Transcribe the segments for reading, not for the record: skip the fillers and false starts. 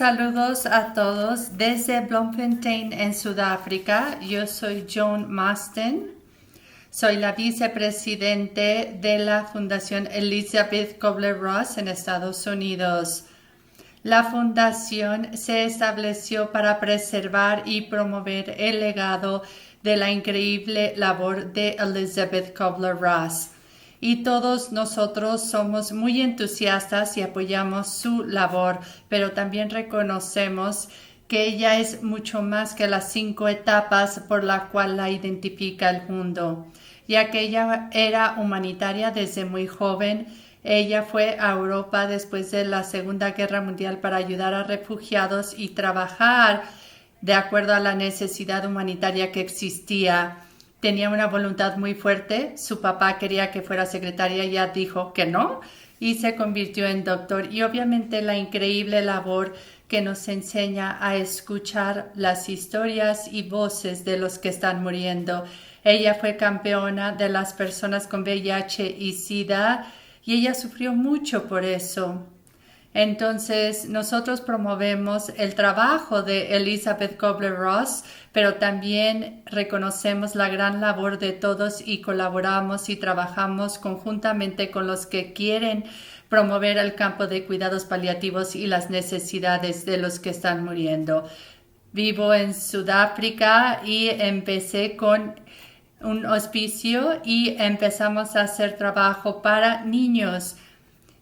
Saludos a todos desde Bloemfontein en Sudáfrica. Yo soy Joan Masten. Soy la vicepresidente de la Fundación Elizabeth Kubler-Ross en Estados Unidos. La fundación se estableció para preservar y promover el legado de la increíble labor de Elizabeth Kubler-Ross. Y todos nosotros somos muy entusiastas y apoyamos su labor, pero también reconocemos que ella es mucho más que las 5 etapas por la cual la identifica el mundo. Ya que ella era humanitaria desde muy joven, ella fue a Europa después de la Segunda Guerra Mundial para ayudar a refugiados y trabajar de acuerdo a la necesidad humanitaria que existía. Tenía una voluntad muy fuerte. Su papá quería que fuera secretaria y ella dijo que no y se convirtió en doctor. Y obviamente la increíble labor que nos enseña a escuchar las historias y voces de los que están muriendo. Ella fue campeona de las personas con VIH y SIDA y ella sufrió mucho por eso. Entonces, nosotros promovemos el trabajo de Elizabeth Kubler-Ross, pero también reconocemos la gran labor de todos y colaboramos y trabajamos conjuntamente con los que quieren promover el campo de cuidados paliativos y las necesidades de los que están muriendo. Vivo en Sudáfrica y empecé con un hospicio y empezamos a hacer trabajo para niños,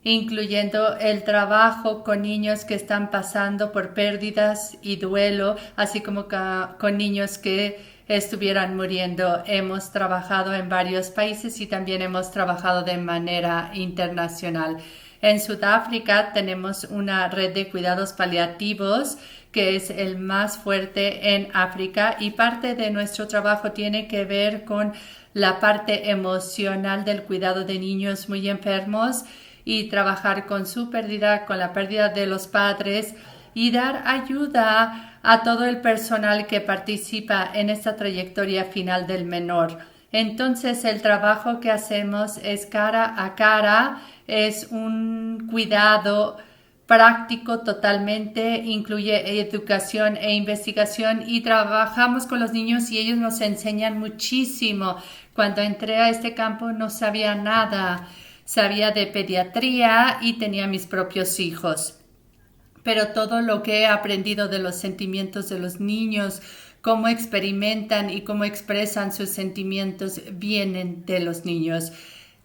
incluyendo el trabajo con niños que están pasando por pérdidas y duelo, así como con niños que estuvieran muriendo. Hemos trabajado en varios países y también hemos trabajado de manera internacional. En Sudáfrica tenemos una red de cuidados paliativos que es el más fuerte en África y parte de nuestro trabajo tiene que ver con la parte emocional del cuidado de niños muy enfermos y trabajar con su pérdida, con la pérdida de los padres y dar ayuda a todo el personal que participa en esta trayectoria final del menor. Entonces el trabajo que hacemos es cara a cara, es un cuidado práctico totalmente, incluye educación e investigación y trabajamos con los niños y ellos nos enseñan muchísimo. Cuando entré a este campo no sabía nada. Sabía de pediatría y tenía mis propios hijos. Pero todo lo que he aprendido de los sentimientos de los niños, cómo experimentan y cómo expresan sus sentimientos, vienen de los niños.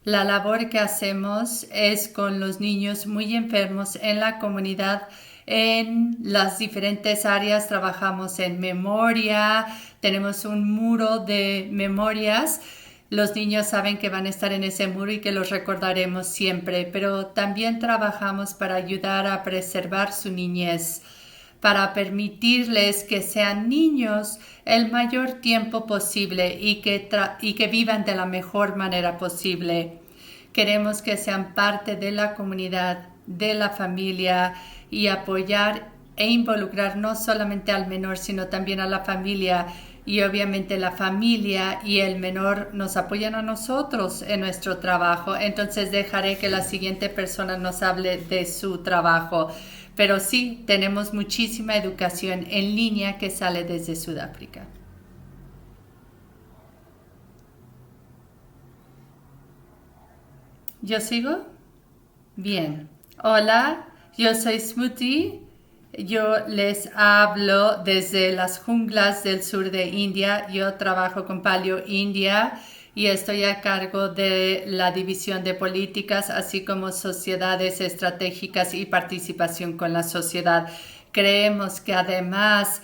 La labor que hacemos es con los niños muy enfermos en la comunidad. En las diferentes áreas trabajamos en memoria, tenemos un muro de memorias. Los niños saben que van a estar en ese muro y que los recordaremos siempre, pero también trabajamos para ayudar a preservar su niñez, para permitirles que sean niños el mayor tiempo posible y que vivan de la mejor manera posible. Queremos que sean parte de la comunidad, de la familia y apoyar e involucrar no solamente al menor, sino también a la familia. Y obviamente la familia y el menor nos apoyan a nosotros en nuestro trabajo. Entonces dejaré que la siguiente persona nos hable de su trabajo. Pero sí, tenemos muchísima educación en línea que sale desde Sudáfrica. ¿Yo sigo? Bien. Hola, yo soy Smoothie. Yo les hablo desde las junglas del sur de India. Yo trabajo con Paleo India y estoy a cargo de la división de políticas, así como sociedades estratégicas y participación con la sociedad. Creemos que además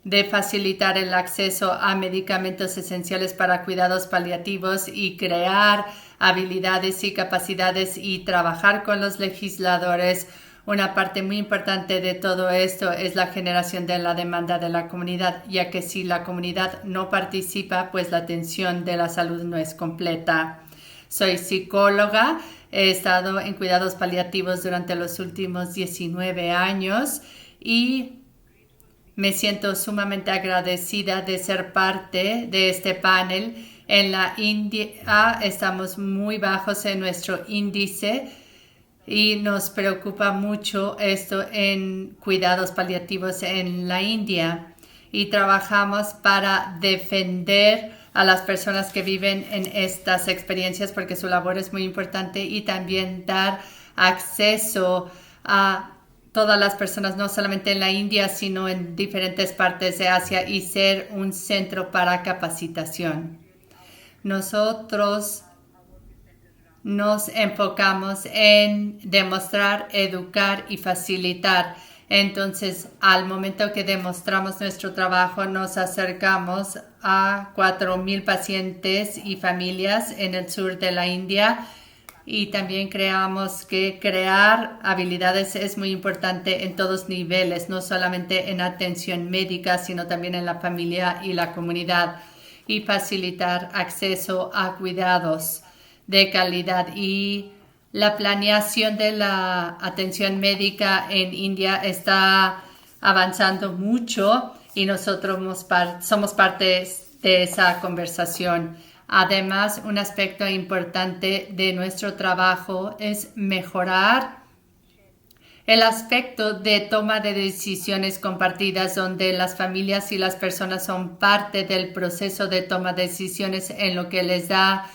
de facilitar el acceso a medicamentos esenciales para cuidados paliativos y crear habilidades y capacidades y trabajar con los legisladores, una parte muy importante de todo esto es la generación de la demanda de la comunidad, ya que si la comunidad no participa, pues la atención de la salud no es completa. Soy psicóloga, he estado en cuidados paliativos durante los últimos 19 años y me siento sumamente agradecida de ser parte de este panel. En la India estamos muy bajos en nuestro índice y nos preocupa mucho esto en cuidados paliativos en la India y trabajamos para defender a las personas que viven en estas experiencias porque su labor es muy importante y también dar acceso a todas las personas, no solamente en la India, sino en diferentes partes de Asia y ser un centro para capacitación. Nosotros nos enfocamos en demostrar, educar y facilitar. Entonces, al momento que demostramos nuestro trabajo, nos acercamos a 4,000 pacientes y familias en el sur de la India y también creamos que crear habilidades es muy importante en todos niveles, no solamente en atención médica, sino también en la familia y la comunidad y facilitar acceso a cuidados de calidad y la planeación de la atención médica en India está avanzando mucho y nosotros somos parte de esa conversación. Además, un aspecto importante de nuestro trabajo es mejorar el aspecto de toma de decisiones compartidas donde las familias y las personas son parte del proceso de toma de decisiones en lo que les da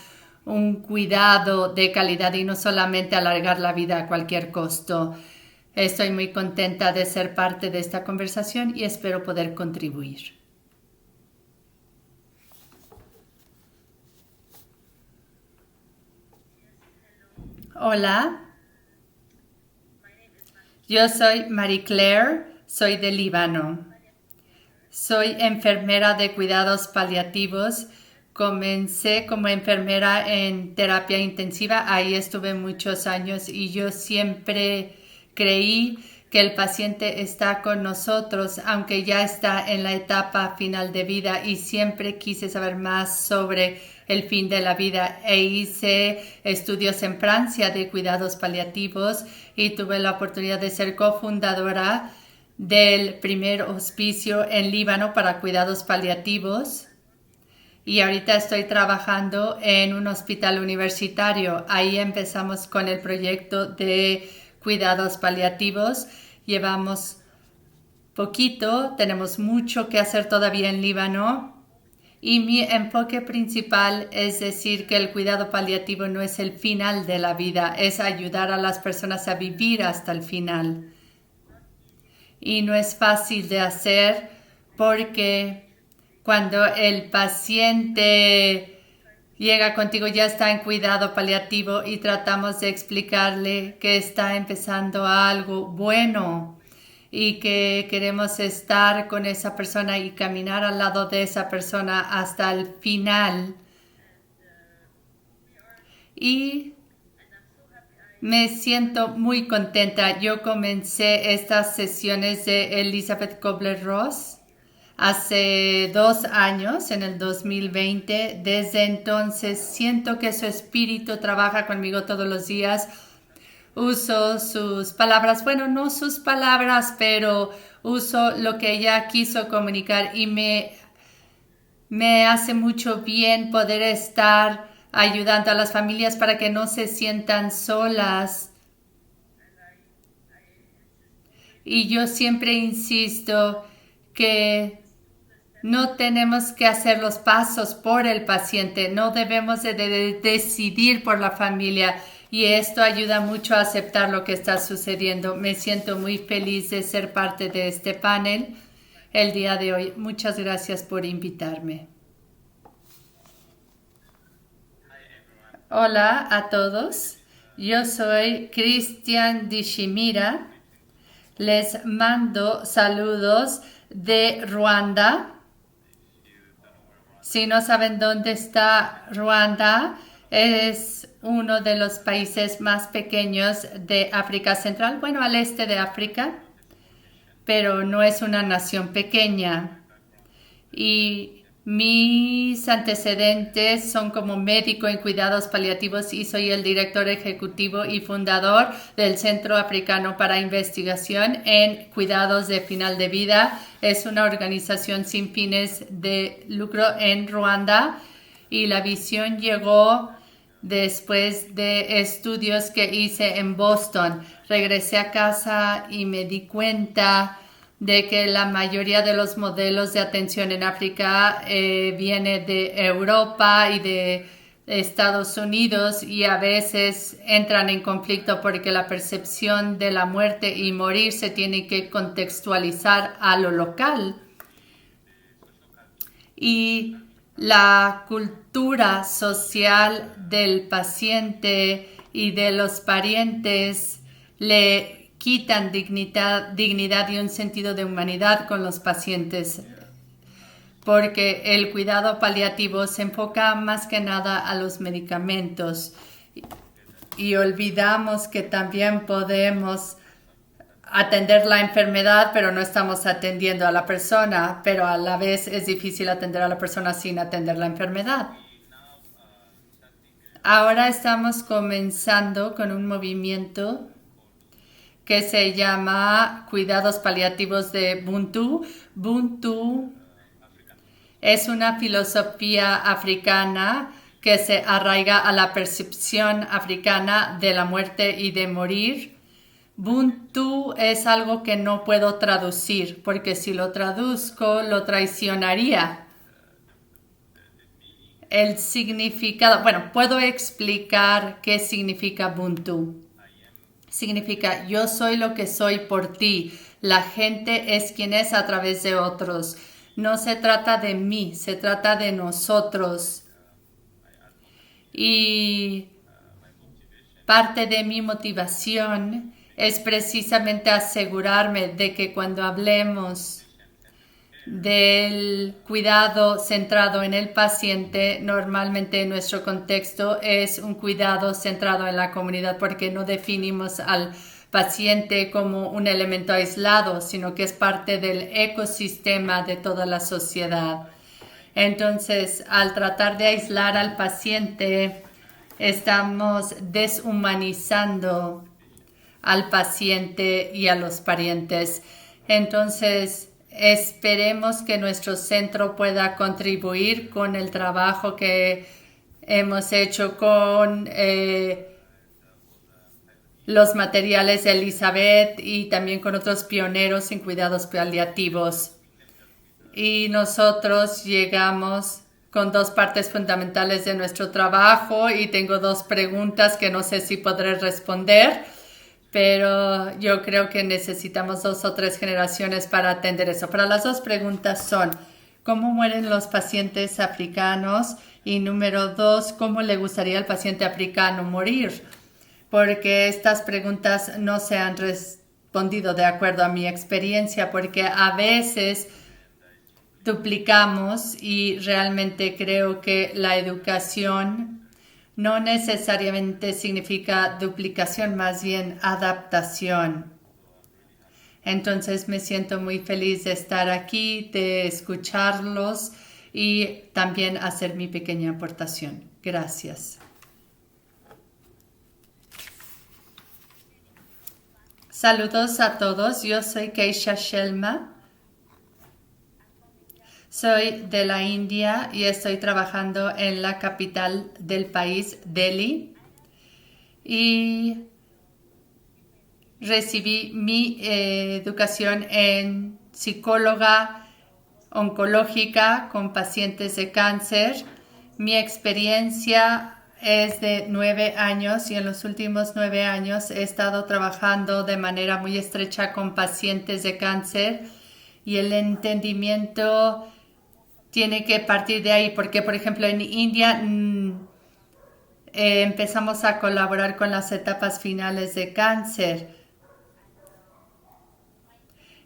un cuidado de calidad y no solamente alargar la vida a cualquier costo. Estoy muy contenta de ser parte de esta conversación y espero poder contribuir. Hola, yo soy Marie Claire, soy de Líbano. Soy enfermera de cuidados paliativos. Comencé como enfermera en terapia intensiva, ahí estuve muchos años y yo siempre creí que el paciente está con nosotros, aunque ya está en la etapa final de vida y siempre quise saber más sobre el fin de la vida e hice estudios en Francia de cuidados paliativos y tuve la oportunidad de ser cofundadora del primer hospicio en Líbano para cuidados paliativos. Y ahorita estoy trabajando en un hospital universitario. Ahí empezamos con el proyecto de cuidados paliativos. Llevamos poquito, tenemos mucho que hacer todavía en Líbano. Y mi enfoque principal es decir que el cuidado paliativo no es el final de la vida, es ayudar a las personas a vivir hasta el final. Y no es fácil de hacer porque cuando el paciente llega contigo ya está en cuidado paliativo y tratamos de explicarle que está empezando algo bueno y que queremos estar con esa persona y caminar al lado de esa persona hasta el final. Y me siento muy contenta. Yo comencé estas sesiones de Elizabeth Kubler-Ross hace 2 años, en el 2020. Desde entonces siento que su espíritu trabaja conmigo todos los días. Uso sus palabras, bueno, no sus palabras, pero uso lo que ella quiso comunicar y me hace mucho bien poder estar ayudando a las familias para que no se sientan solas. Y yo siempre insisto que no tenemos que hacer los pasos por el paciente, no debemos de decidir por la familia y esto ayuda mucho a aceptar lo que está sucediendo. Me siento muy feliz de ser parte de este panel el día de hoy. Muchas gracias por invitarme. Hola a todos, yo soy Cristian Dishimira. Les mando saludos de Ruanda. Si no saben dónde está Ruanda, es uno de los países más pequeños de África Central, bueno, al este de África, pero no es una nación pequeña. Y mis antecedentes son como médico en cuidados paliativos y soy el director ejecutivo y fundador del Centro Africano para Investigación en Cuidados de Final de Vida. Es una organización sin fines de lucro en Ruanda y la visión llegó después de estudios que hice en Boston. Regresé a casa y me di cuenta de que la mayoría de los modelos de atención en África viene de Europa y de Estados Unidos, y a veces entran en conflicto porque la percepción de la muerte y morir se tiene que contextualizar a lo local. Y la cultura social del paciente y de los parientes le quitan dignidad y un sentido de humanidad con los pacientes, porque el cuidado paliativo se enfoca más que nada a los medicamentos y olvidamos que también podemos atender la enfermedad, pero no estamos atendiendo a la persona, pero a la vez es difícil atender a la persona sin atender la enfermedad. Ahora estamos comenzando con un movimiento que se llama Cuidados Paliativos de Ubuntu. Ubuntu es una filosofía africana que se arraiga a la percepción africana de la muerte y de morir. Ubuntu es algo que no puedo traducir, porque si lo traduzco lo traicionaría. El significado, bueno, puedo explicar qué significa Ubuntu. Significa yo soy lo que soy por ti. La gente es quien es a través de otros. No se trata de mí, se trata de nosotros. Y parte de mi motivación es precisamente asegurarme de que cuando hablemos del cuidado centrado en el paciente, normalmente en nuestro contexto es un cuidado centrado en la comunidad, porque no definimos al paciente como un elemento aislado, sino que es parte del ecosistema de toda la sociedad. Entonces, al tratar de aislar al paciente, estamos deshumanizando al paciente y a los parientes. Entonces, esperemos que nuestro centro pueda contribuir con el trabajo que hemos hecho con los materiales de Elizabeth y también con otros pioneros en cuidados paliativos. Y nosotros llegamos con dos partes fundamentales de nuestro trabajo y tengo dos preguntas que no sé si podré responder, pero yo creo que necesitamos 2 o 3 generaciones para atender eso. Pero las dos preguntas son: ¿cómo mueren los pacientes africanos? Y número 2, ¿cómo le gustaría al paciente africano morir? Porque estas preguntas no se han respondido de acuerdo a mi experiencia, porque a veces duplicamos, y realmente creo que la educación no necesariamente significa duplicación, más bien adaptación. Entonces me siento muy feliz de estar aquí, de escucharlos y también hacer mi pequeña aportación. Gracias. Saludos a todos, yo soy Keisha Shelma. Soy de la India y estoy trabajando en la capital del país, Delhi. Y recibí mi educación en psicóloga oncológica con pacientes de cáncer. Mi experiencia es de 9 años y en los últimos 9 años he estado trabajando de manera muy estrecha con pacientes de cáncer, y el entendimiento tiene que partir de ahí, porque por ejemplo en India empezamos a colaborar con las etapas finales de cáncer,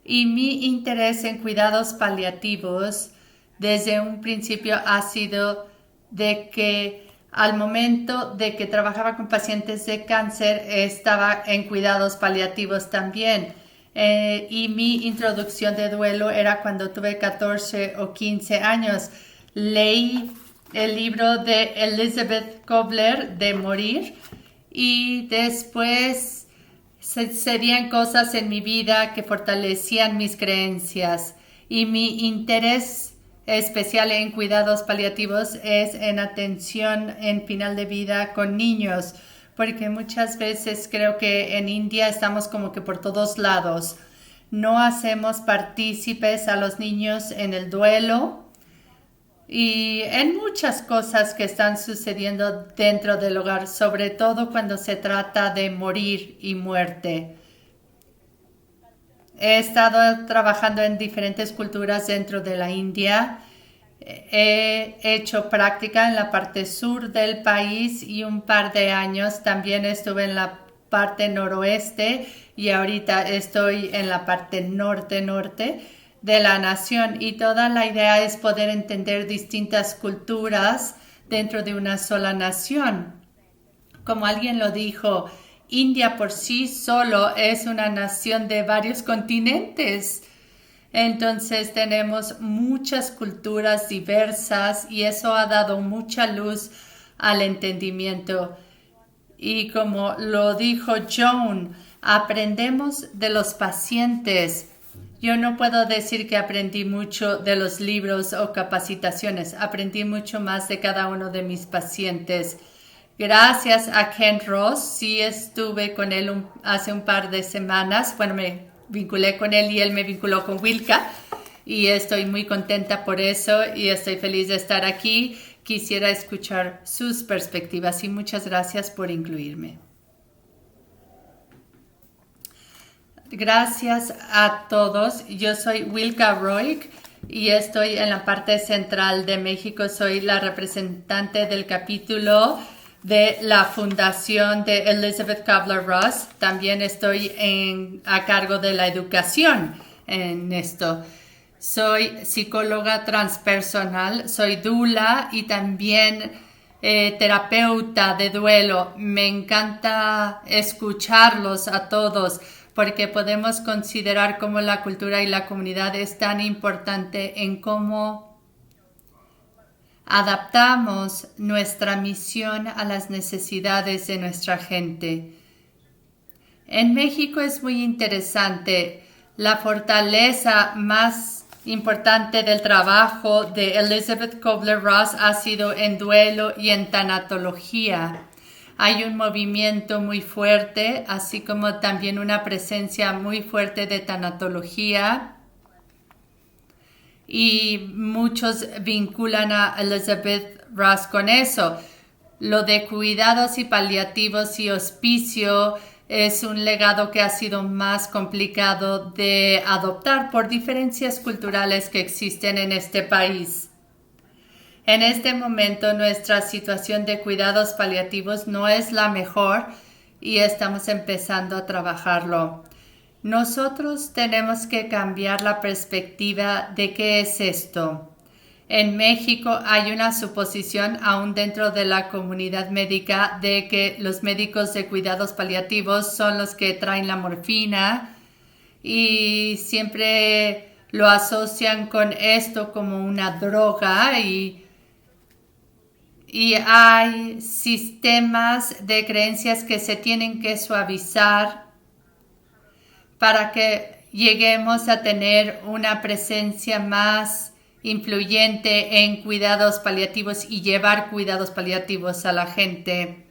y mi interés en cuidados paliativos desde un principio ha sido de que al momento de que trabajaba con pacientes de cáncer estaba en cuidados paliativos también. Y mi introducción de duelo era cuando tuve 14 o 15 años. Leí el libro de Elizabeth Kobler de Morir, y después serían cosas en mi vida que fortalecían mis creencias, y mi interés especial en cuidados paliativos es en atención en final de vida con niños, porque muchas veces creo que en India estamos como que por todos lados. No hacemos partícipes a los niños en el duelo y en muchas cosas que están sucediendo dentro del hogar, sobre todo cuando se trata de morir y muerte. He estado trabajando en diferentes culturas dentro de la India. He hecho práctica en la parte sur del país y un par de años también estuve en la parte noroeste y ahorita estoy en la parte norte de la nación, y toda la idea es poder entender distintas culturas dentro de una sola nación. Como alguien lo dijo, India por sí solo es una nación de varios continentes. Entonces tenemos muchas culturas diversas y eso ha dado mucha luz al entendimiento. Y como lo dijo Joan, aprendemos de los pacientes. Yo no puedo decir que aprendí mucho de los libros o capacitaciones. Aprendí mucho más de cada uno de mis pacientes. Gracias a Ken Ross, sí estuve con él hace un par de semanas. Bueno, me vinculé con él y él me vinculó con Wilka. Y estoy muy contenta por eso y estoy feliz de estar aquí. Quisiera escuchar sus perspectivas y muchas gracias por incluirme. Gracias a todos. Yo soy Wilka Roig y estoy en la parte central de México. Soy la representante del capítulo de la fundación de Elizabeth Kubler-Ross. También estoy a cargo de la educación en esto. Soy psicóloga transpersonal, soy doula y también terapeuta de duelo. Me encanta escucharlos a todos porque podemos considerar cómo la cultura y la comunidad es tan importante en cómo adaptamos nuestra misión a las necesidades de nuestra gente. En México es muy interesante. La fortaleza más importante del trabajo de Elizabeth Kubler-Ross ha sido en duelo y en tanatología. Hay un movimiento muy fuerte, así como también una presencia muy fuerte de tanatología. Y muchos vinculan a Elizabeth Ross con eso. Lo de cuidados y paliativos y hospicio es un legado que ha sido más complicado de adoptar por diferencias culturales que existen en este país. En este momento nuestra situación de cuidados paliativos no es la mejor y estamos empezando a trabajarlo. Nosotros tenemos que cambiar la perspectiva de qué es esto. En México hay una suposición aún dentro de la comunidad médica de que los médicos de cuidados paliativos son los que traen la morfina y siempre lo asocian con esto como una droga y hay sistemas de creencias que se tienen que suavizar para que lleguemos a tener una presencia más influyente en cuidados paliativos y llevar cuidados paliativos a la gente.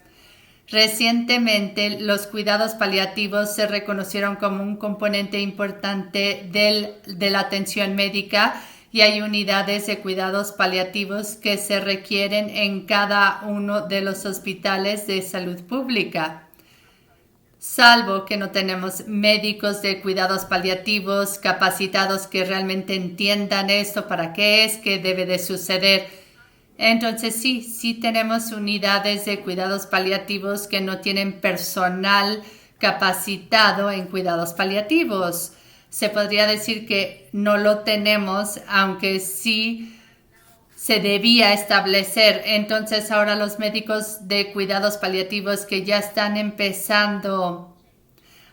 Recientemente, los cuidados paliativos se reconocieron como un componente importante de la atención médica y hay unidades de cuidados paliativos que se requieren en cada uno de los hospitales de salud pública. Salvo que no tenemos médicos de cuidados paliativos capacitados que realmente entiendan esto, para qué es que debe de suceder. Entonces sí tenemos unidades de cuidados paliativos que no tienen personal capacitado en cuidados paliativos. Se podría decir que no lo tenemos, aunque sí se debía establecer. Entonces ahora los médicos de cuidados paliativos que ya están empezando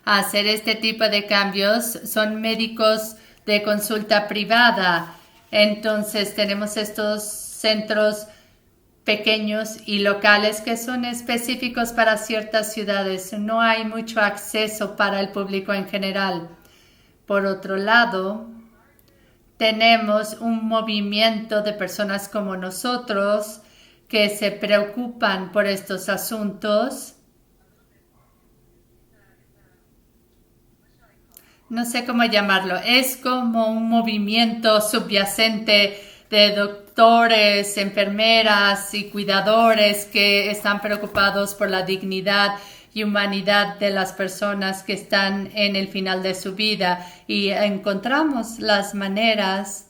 a hacer este tipo de cambios son médicos de consulta privada. Entonces tenemos estos centros pequeños y locales que son específicos para ciertas ciudades. No hay mucho acceso para el público en general. Por otro lado, tenemos un movimiento de personas como nosotros que se preocupan por estos asuntos. No sé cómo llamarlo, es como un movimiento subyacente de doctores, enfermeras y cuidadores que están preocupados por la dignidad y humanidad de las personas que están en el final de su vida, y encontramos las maneras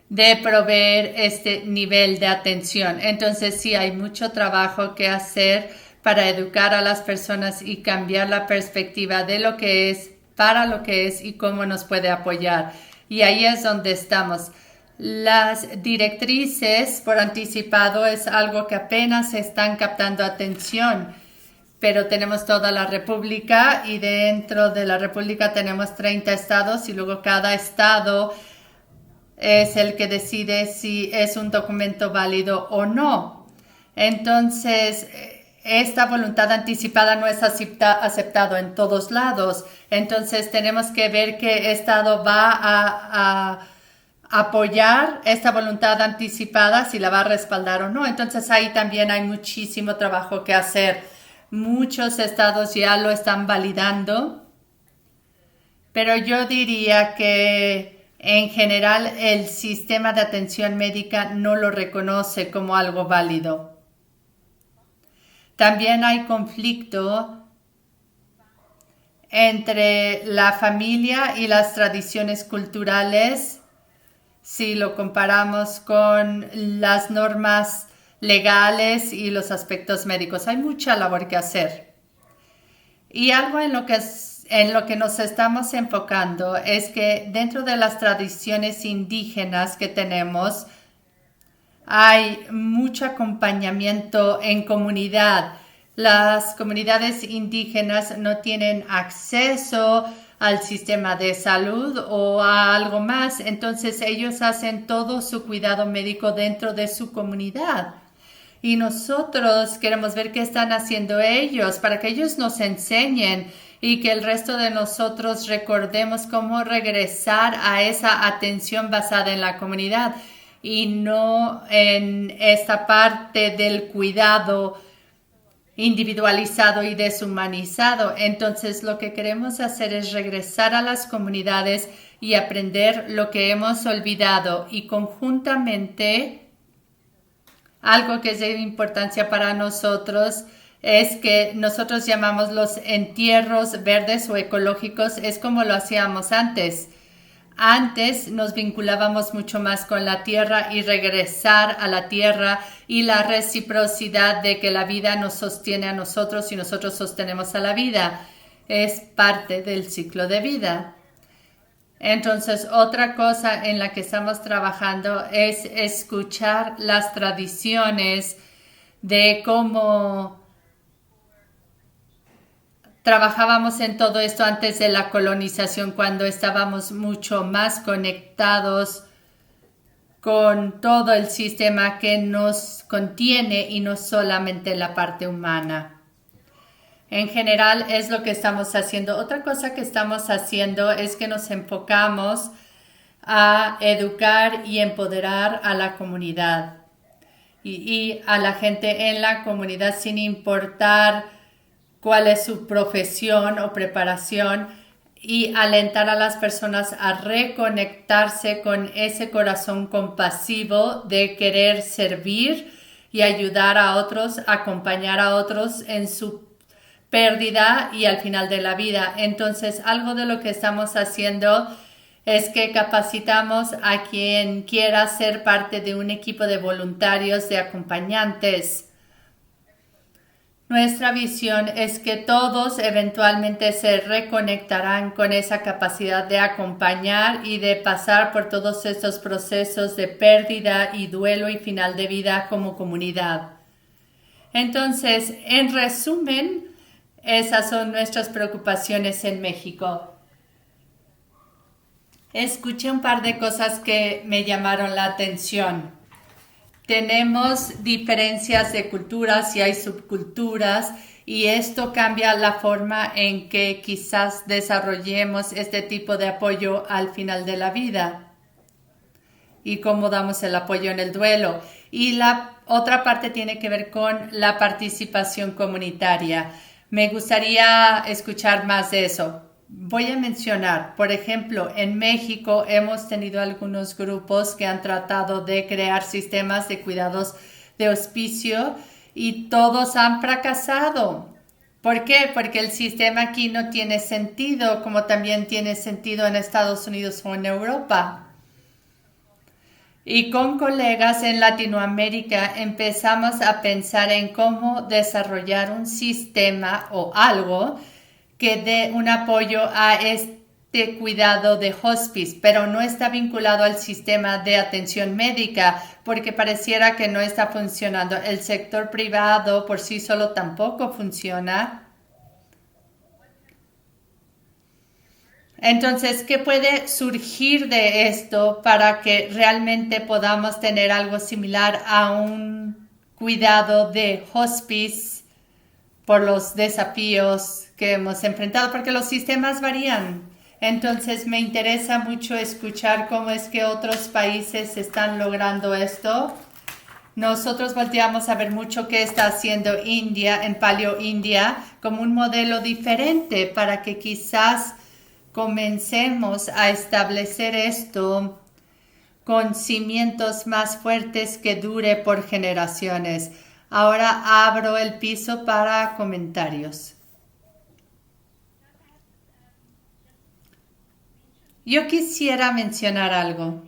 de proveer este nivel de atención. Entonces sí, hay mucho trabajo que hacer para educar a las personas y cambiar la perspectiva de lo que es, para lo que es y cómo nos puede apoyar. Y ahí es donde estamos. Las directrices por anticipado es algo que apenas están captando atención, pero tenemos toda la República y dentro de la República tenemos 30 estados y luego cada estado es el que decide si es un documento válido o no. Entonces, esta voluntad anticipada no es aceptado en todos lados. Entonces, tenemos que ver qué estado va a apoyar esta voluntad anticipada, si la va a respaldar o no. Entonces, ahí también hay muchísimo trabajo que hacer. Muchos estados ya lo están validando, pero yo diría que en general el sistema de atención médica no lo reconoce como algo válido. También hay conflicto entre la familia y las tradiciones culturales si lo comparamos con las normas legales y los aspectos médicos. Hay mucha labor que hacer. Y algo en lo que nos estamos enfocando es que dentro de las tradiciones indígenas que tenemos, hay mucho acompañamiento en comunidad. Las comunidades indígenas no tienen acceso al sistema de salud o a algo más, entonces ellos hacen todo su cuidado médico dentro de su comunidad. Y nosotros queremos ver qué están haciendo ellos para que ellos nos enseñen y que el resto de nosotros recordemos cómo regresar a esa atención basada en la comunidad y no en esta parte del cuidado individualizado y deshumanizado. Entonces, lo que queremos hacer es regresar a las comunidades y aprender lo que hemos olvidado, y conjuntamente algo que es de importancia para nosotros es que nosotros llamamos los entierros verdes o ecológicos. Es como lo hacíamos antes. Antes nos vinculábamos mucho más con la tierra, y regresar a la tierra y la reciprocidad de que la vida nos sostiene a nosotros y nosotros sostenemos a la vida. Es parte del ciclo de vida. Entonces, otra cosa en la que estamos trabajando es escuchar las tradiciones de cómo trabajábamos en todo esto antes de la colonización, cuando estábamos mucho más conectados con todo el sistema que nos contiene y no solamente la parte humana. En general es lo que estamos haciendo. Otra cosa que estamos haciendo es que nos enfocamos a educar y empoderar a la comunidad y a la gente en la comunidad, sin importar cuál es su profesión o preparación, y alentar a las personas a reconectarse con ese corazón compasivo de querer servir y ayudar a otros, acompañar a otros en su pérdida y al final de la vida. Entonces, algo de lo que estamos haciendo es que capacitamos a quien quiera ser parte de un equipo de voluntarios, de acompañantes. Nuestra visión es que todos eventualmente se reconectarán con esa capacidad de acompañar y de pasar por todos estos procesos de pérdida y duelo y final de vida como comunidad. Entonces, en resumen, esas son nuestras preocupaciones en México. Escuché un par de cosas que me llamaron la atención. Tenemos diferencias de culturas y hay subculturas, y esto cambia la forma en que quizás desarrollemos este tipo de apoyo al final de la vida. y cómo damos el apoyo en el duelo. Y la otra parte tiene que ver con la participación comunitaria. Me gustaría escuchar más de eso. Voy a mencionar, por ejemplo, en México hemos tenido algunos grupos que han tratado de crear sistemas de cuidados de hospicio y todos han fracasado. ¿Por qué? Porque el sistema aquí no tiene sentido, como también tiene sentido en Estados Unidos o en Europa. Y con colegas en Latinoamérica empezamos a pensar en cómo desarrollar un sistema o algo que dé un apoyo a este cuidado de hospice, pero no está vinculado al sistema de atención médica porque pareciera que no está funcionando. El sector privado por sí solo tampoco funciona. Entonces, ¿qué puede surgir de esto para que realmente podamos tener algo similar a un cuidado de hospice por los desafíos que hemos enfrentado? Porque los sistemas varían. Entonces, me interesa mucho escuchar cómo es que otros países están logrando esto. Nosotros volteamos a ver mucho qué está haciendo India en Paleo India como un modelo diferente para que quizás comencemos a establecer esto con cimientos más fuertes que dure por generaciones. Ahora abro el piso para comentarios. Yo quisiera mencionar algo.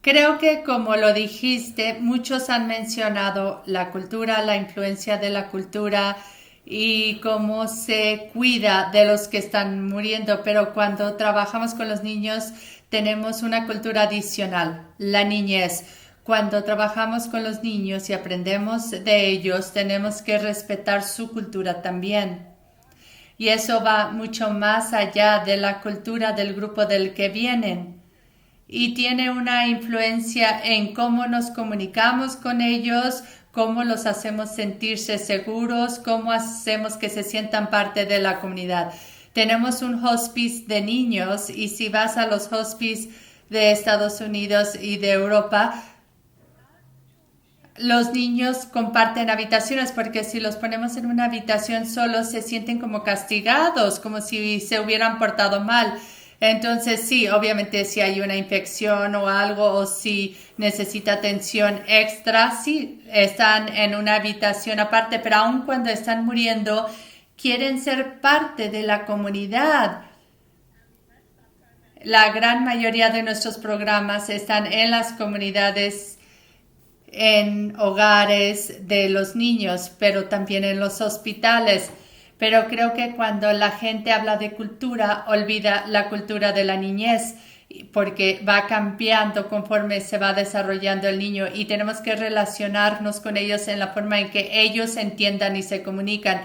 Creo que como lo dijiste, muchos han mencionado la cultura, la influencia de la cultura y cómo se cuida de los que están muriendo, pero cuando trabajamos con los niños tenemos una cultura adicional, la niñez. Cuando trabajamos con los niños y aprendemos de ellos, tenemos que respetar su cultura también. Y eso va mucho más allá de la cultura del grupo del que vienen y tiene una influencia en cómo nos comunicamos con ellos, cómo los hacemos sentirse seguros, cómo hacemos que se sientan parte de la comunidad. Tenemos un hospice de niños y si vas a los hospices de Estados Unidos y de Europa, los niños comparten habitaciones porque si los ponemos en una habitación solos se sienten como castigados, como si se hubieran portado mal. Entonces sí, obviamente si hay una infección o algo o si necesita atención extra, sí, están en una habitación aparte, pero aun cuando están muriendo, quieren ser parte de la comunidad. La gran mayoría de nuestros programas están en las comunidades, en hogares de los niños, pero también en los hospitales. Pero creo que cuando la gente habla de cultura, olvida la cultura de la niñez, porque va cambiando conforme se va desarrollando el niño y tenemos que relacionarnos con ellos en la forma en que ellos entiendan y se comunican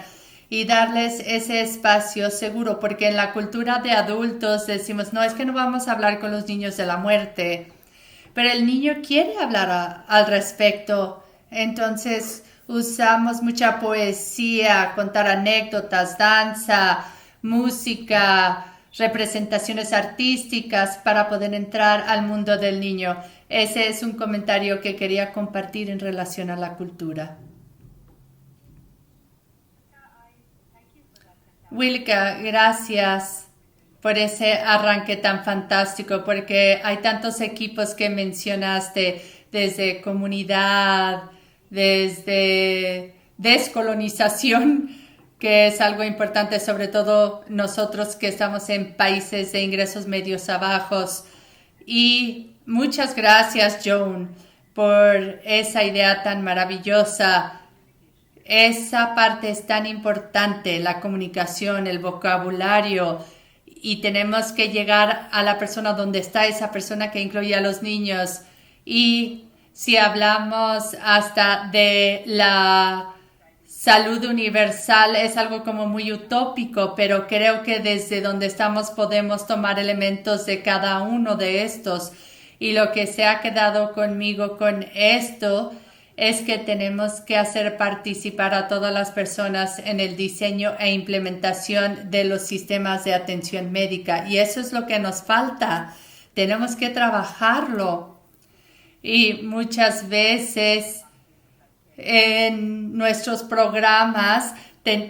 y darles ese espacio seguro, porque en la cultura de adultos decimos, no, es que no vamos a hablar con los niños de la muerte, pero el niño quiere hablar al respecto. Entonces usamos mucha poesía, contar anécdotas, danza, música, representaciones artísticas para poder entrar al mundo del niño. Ese es un comentario que quería compartir en relación a la cultura. Wilka, gracias por ese arranque tan fantástico, porque hay tantos equipos que mencionaste, desde comunidad, desde descolonización, que es algo importante, sobre todo nosotros que estamos en países de ingresos medios a bajos. Y muchas gracias, Joan, por esa idea tan maravillosa. Esa parte es tan importante, la comunicación, el vocabulario, y tenemos que llegar a la persona donde está esa persona que incluye a los niños. Y si hablamos hasta de la salud universal, es algo como muy utópico, pero creo que desde donde estamos podemos tomar elementos de cada uno de estos. Y lo que se ha quedado conmigo con esto es que tenemos que hacer participar a todas las personas en el diseño e implementación de los sistemas de atención médica. Y eso es lo que nos falta. tenemos que trabajarlo. Y muchas veces en nuestros programas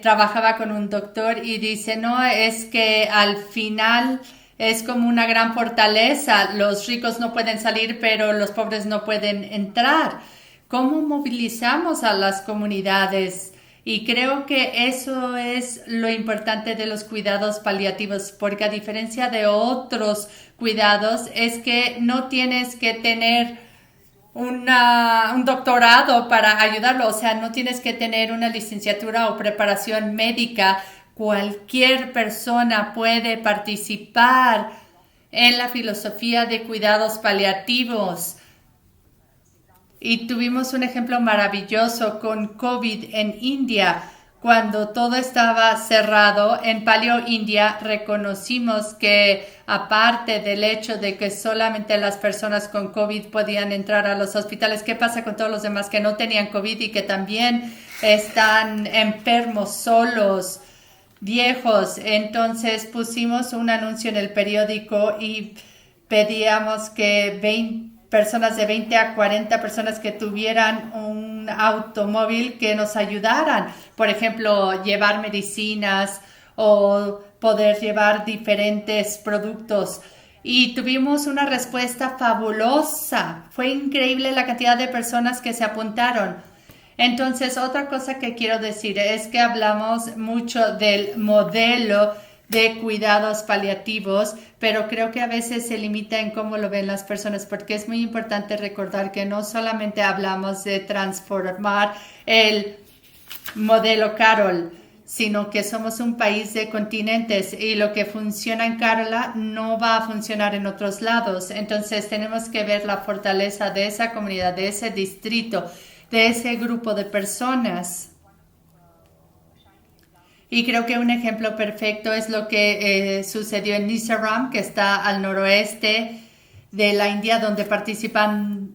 trabajaba con un doctor y dice, no, es que al final es como una gran fortaleza. Los ricos no pueden salir, pero los pobres no pueden entrar. ¿Cómo movilizamos a las comunidades? Y creo que eso es lo importante de los cuidados paliativos, porque a diferencia de otros cuidados, es que no tienes que tener un doctorado para ayudarlo, o sea, no tienes que tener una licenciatura o preparación médica. Cualquier persona puede participar en la filosofía de cuidados paliativos. Y tuvimos un ejemplo maravilloso con COVID en India. Cuando todo estaba cerrado en Paleo, India, reconocimos que aparte del hecho de que solamente las personas con COVID podían entrar a los hospitales, ¿qué pasa con todos los demás que no tenían COVID y que también están enfermos, solos, viejos? Entonces pusimos un anuncio en el periódico y pedíamos que personas de 20 a 40 personas que tuvieran un automóvil que nos ayudaran, por ejemplo, llevar medicinas o poder llevar diferentes productos. Y tuvimos una respuesta fabulosa. Fue increíble la cantidad de personas que se apuntaron. Entonces, otra cosa que quiero decir es que hablamos mucho del modelo de cuidados paliativos, pero creo que a veces se limita en cómo lo ven las personas, porque es muy importante recordar que no solamente hablamos de transformar el modelo Carol, sino que somos un país de continentes y lo que funciona en Carola no va a funcionar en otros lados. Entonces tenemos que ver la fortaleza de esa comunidad, de ese distrito, de ese grupo de personas. Y creo que un ejemplo perfecto es lo que sucedió en Mizoram, que está al noroeste de la India, donde participaron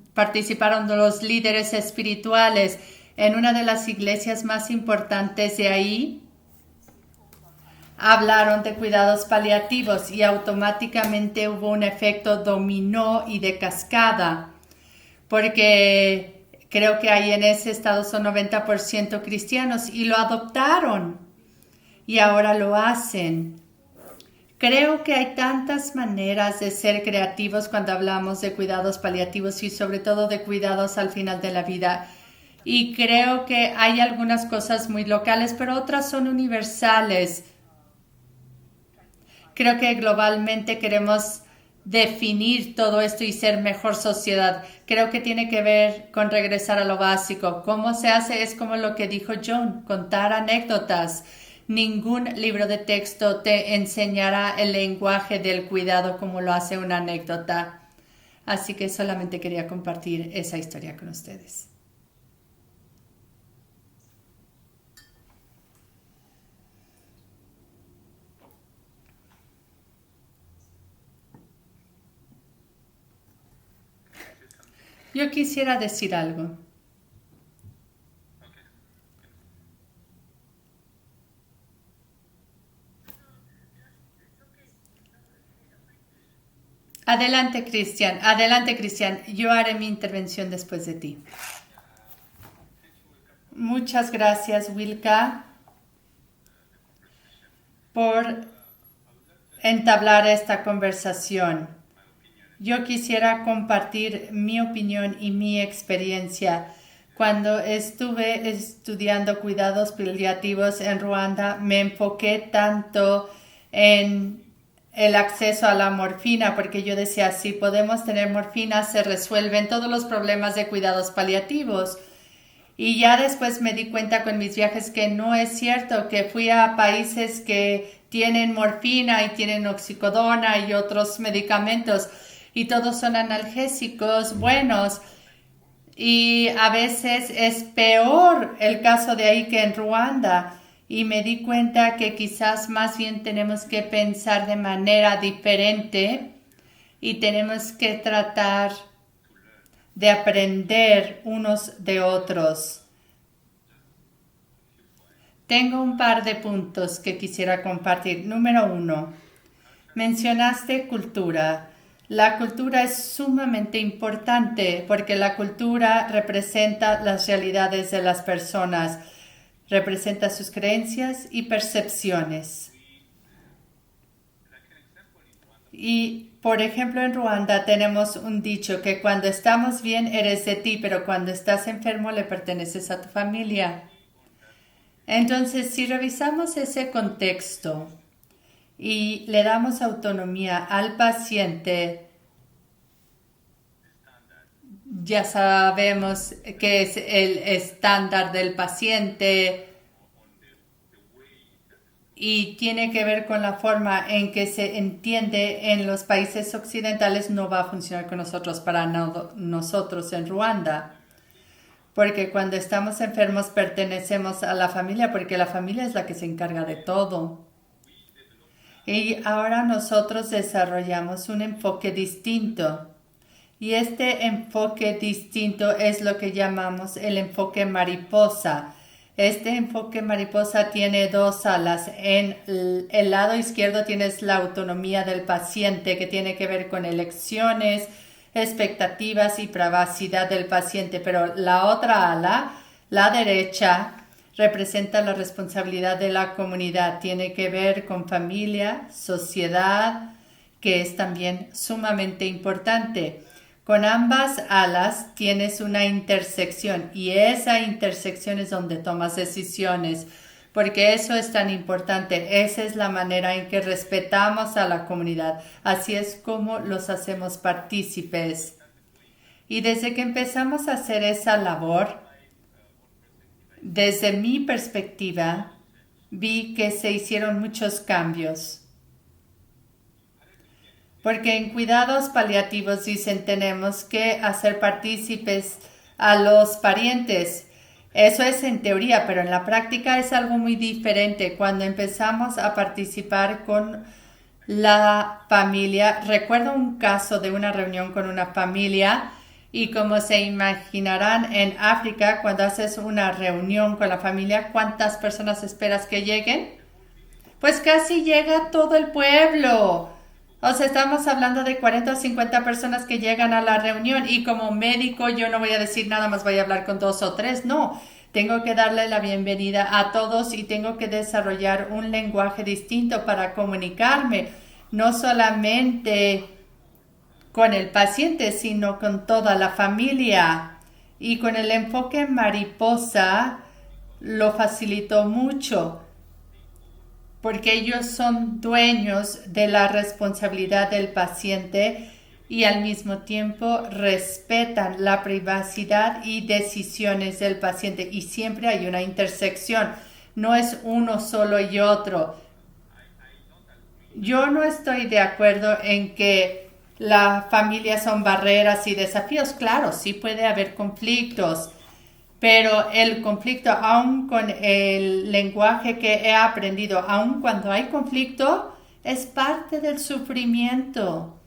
los líderes espirituales en una de las iglesias más importantes de ahí. Hablaron de cuidados paliativos y automáticamente hubo un efecto dominó y de cascada, porque creo que ahí en ese estado son 90% cristianos y lo adoptaron. Y ahora lo hacen. Creo que hay tantas maneras de ser creativos cuando hablamos de cuidados paliativos y sobre todo de cuidados al final de la vida. Y creo que hay algunas cosas muy locales, pero otras son universales. Creo que globalmente queremos definir todo esto y ser mejor sociedad. Creo que tiene que ver con regresar a lo básico. ¿Cómo se hace? Es como lo que dijo John, contar anécdotas. Ningún libro de texto te enseñará el lenguaje del cuidado como lo hace una anécdota. Así que solamente quería compartir esa historia con ustedes. Yo quisiera decir algo. Adelante, Cristian. Adelante, Cristian. Yo haré mi intervención después de ti. Muchas gracias, Wilka, por entablar esta conversación. Yo quisiera compartir mi opinión y mi experiencia. Cuando estuve estudiando cuidados paliativos en Ruanda, me enfoqué tanto en el acceso a la morfina, porque yo decía, si podemos tener morfina, se resuelven todos los problemas de cuidados paliativos. Y ya después me di cuenta con mis viajes que no es cierto, que fui a países que tienen morfina y tienen oxicodona y otros medicamentos y todos son analgésicos buenos. Y a veces es peor el caso de ahí que en Ruanda. Y me di cuenta que quizás más bien tenemos que pensar de manera diferente y tenemos que tratar de aprender unos de otros. Tengo un par de puntos que quisiera compartir. Número 1, mencionaste cultura. La cultura es sumamente importante porque la cultura representa las realidades de las personas, representa sus creencias y percepciones. Y, por ejemplo, en Ruanda tenemos un dicho que cuando estamos bien eres de ti, pero cuando estás enfermo le perteneces a tu familia. Entonces, si revisamos ese contexto y le damos autonomía al paciente, ya sabemos qué es el estándar del paciente y tiene que ver con la forma en que se entiende en los países occidentales, no va a funcionar con nosotros para nosotros en Ruanda. Porque cuando estamos enfermos pertenecemos a la familia, porque la familia es la que se encarga de todo. Y ahora nosotros desarrollamos un enfoque distinto. Y este enfoque distinto es lo que llamamos el enfoque mariposa. Este enfoque mariposa tiene dos alas. En el lado izquierdo tienes la autonomía del paciente, que tiene que ver con elecciones, expectativas y privacidad del paciente, pero la otra ala, la derecha, representa la responsabilidad de la comunidad, tiene que ver con familia, sociedad, que es también sumamente importante. Con ambas alas tienes una intersección y esa intersección es donde tomas decisiones, porque eso es tan importante. Esa es la manera en que respetamos a la comunidad. Así es como los hacemos partícipes. Y desde que empezamos a hacer esa labor, desde mi perspectiva, vi que se hicieron muchos cambios. Porque en cuidados paliativos dicen tenemos que hacer partícipes a los parientes. Eso es en teoría, pero en la práctica es algo muy diferente. Cuando empezamos a participar con la familia, recuerdo un caso de una reunión con una familia y como se imaginarán en África, cuando haces una reunión con la familia, ¿cuántas personas esperas que lleguen? Pues casi llega todo el pueblo. O sea, estamos hablando de 40 o 50 personas que llegan a la reunión y como médico yo no voy a decir nada más, voy a hablar con 2 o 3, no. Tengo que darle la bienvenida a todos y tengo que desarrollar un lenguaje distinto para comunicarme, no solamente con el paciente, sino con toda la familia. Y con el enfoque mariposa lo facilitó mucho porque ellos son dueños de la responsabilidad del paciente y al mismo tiempo respetan la privacidad y decisiones del paciente y siempre hay una intersección, no es uno solo y otro. Yo no estoy de acuerdo en que la familia son barreras y desafíos, claro, sí puede haber conflictos. Pero el conflicto, aun con el lenguaje que he aprendido, aun cuando hay conflicto, es parte del sufrimiento.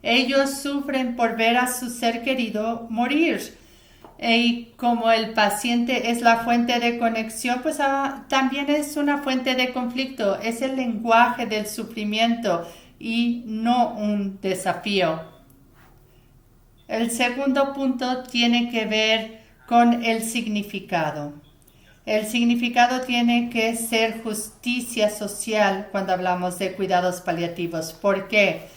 Ellos sufren por ver a su ser querido morir. Y como el paciente es la fuente de conexión, pues también es una fuente de conflicto. Es el lenguaje del sufrimiento y no un desafío. El segundo punto tiene que ver con el significado. El significado tiene que ser justicia social cuando hablamos de cuidados paliativos. ¿Por qué?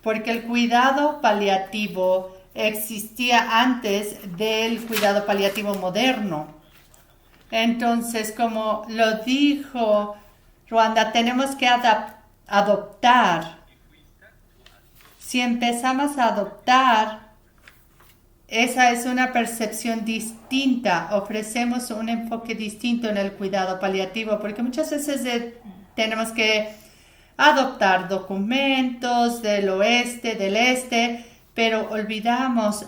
Porque el cuidado paliativo existía antes del cuidado paliativo moderno. Entonces, como lo dijo Ruanda, tenemos que adoptar. Si empezamos a adoptar, esa es una percepción distinta, ofrecemos un enfoque distinto en el cuidado paliativo, porque muchas veces tenemos que adoptar documentos del oeste, del este, pero olvidamos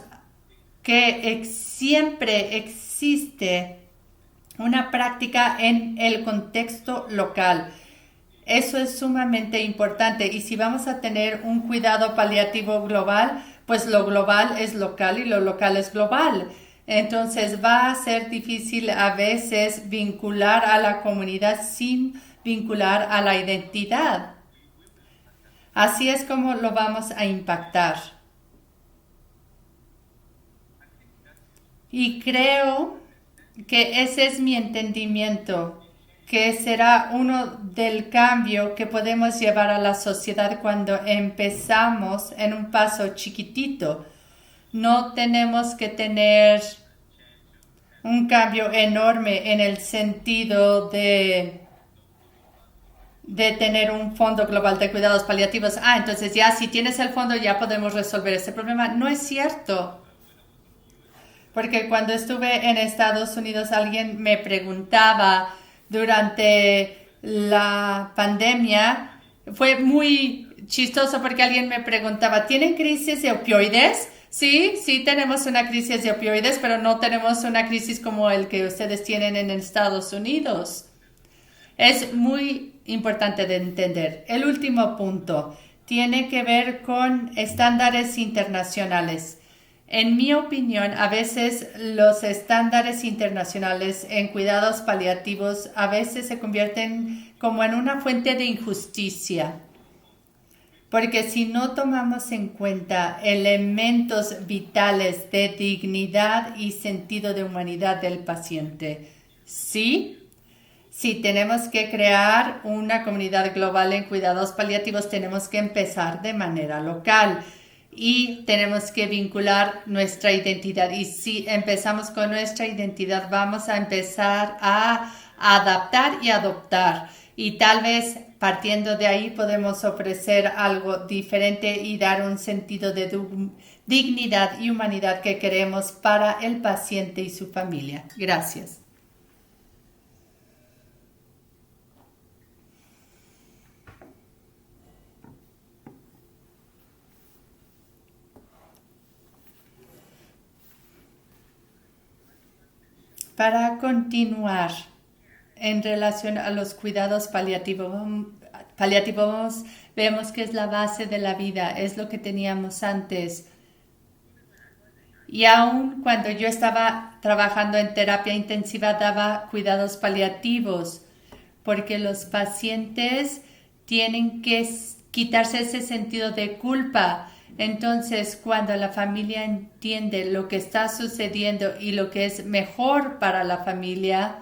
que siempre existe una práctica en el contexto local. Eso es sumamente importante y si vamos a tener un cuidado paliativo global, pues lo global es local y lo local es global. Entonces va a ser difícil a veces vincular a la comunidad sin vincular a la identidad. Así es como lo vamos a impactar. Y creo que ese es mi entendimiento, que será uno del cambio que podemos llevar a la sociedad cuando empezamos en un paso chiquitito. No tenemos que tener un cambio enorme en el sentido de tener un fondo global de cuidados paliativos. Entonces ya si tienes el fondo ya podemos resolver este problema. No es cierto. Porque cuando estuve en Estados Unidos alguien me preguntaba durante la pandemia, fue muy chistoso porque alguien me preguntaba, ¿tienen crisis de opioides? Sí, sí tenemos una crisis de opioides, pero no tenemos una crisis como el que ustedes tienen en Estados Unidos. Es muy importante de entender. El último punto tiene que ver con estándares internacionales. En mi opinión, a veces los estándares internacionales en cuidados paliativos a veces se convierten como en una fuente de injusticia. Porque si no tomamos en cuenta elementos vitales de dignidad y sentido de humanidad del paciente, ¿sí? Si tenemos que crear una comunidad global en cuidados paliativos, tenemos que empezar de manera local y tenemos que vincular nuestra identidad. Y si empezamos con nuestra identidad, vamos a empezar a adaptar y adoptar. Y tal vez partiendo de ahí podemos ofrecer algo diferente y dar un sentido de dignidad y humanidad que queremos para el paciente y su familia. Gracias. Para continuar en relación a los cuidados paliativos, vemos que es la base de la vida, es lo que teníamos antes. Y aún cuando yo estaba trabajando en terapia intensiva daba cuidados paliativos, porque los pacientes tienen que quitarse ese sentido de culpa. Entonces, cuando la familia entiende lo que está sucediendo y lo que es mejor para la familia,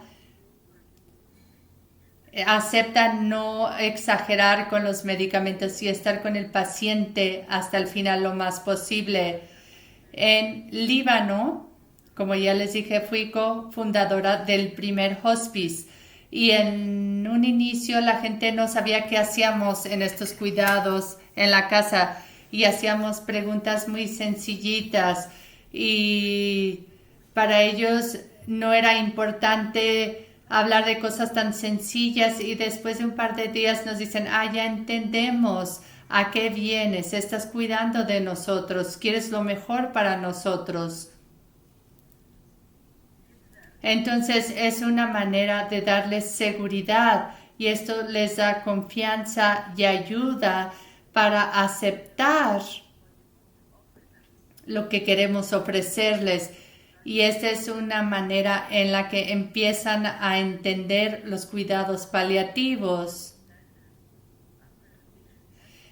aceptan no exagerar con los medicamentos y estar con el paciente hasta el final lo más posible. En Líbano, como ya les dije, fui cofundadora del primer hospice y en un inicio la gente no sabía qué hacíamos en estos cuidados en la casa y hacíamos preguntas muy sencillitas y para ellos no era importante hablar de cosas tan sencillas y después de un par de días nos dicen, ya entendemos a qué vienes, estás cuidando de nosotros, quieres lo mejor para nosotros. Entonces es una manera de darles seguridad y esto les da confianza y ayuda para aceptar lo que queremos ofrecerles. Y esta es una manera en la que empiezan a entender los cuidados paliativos.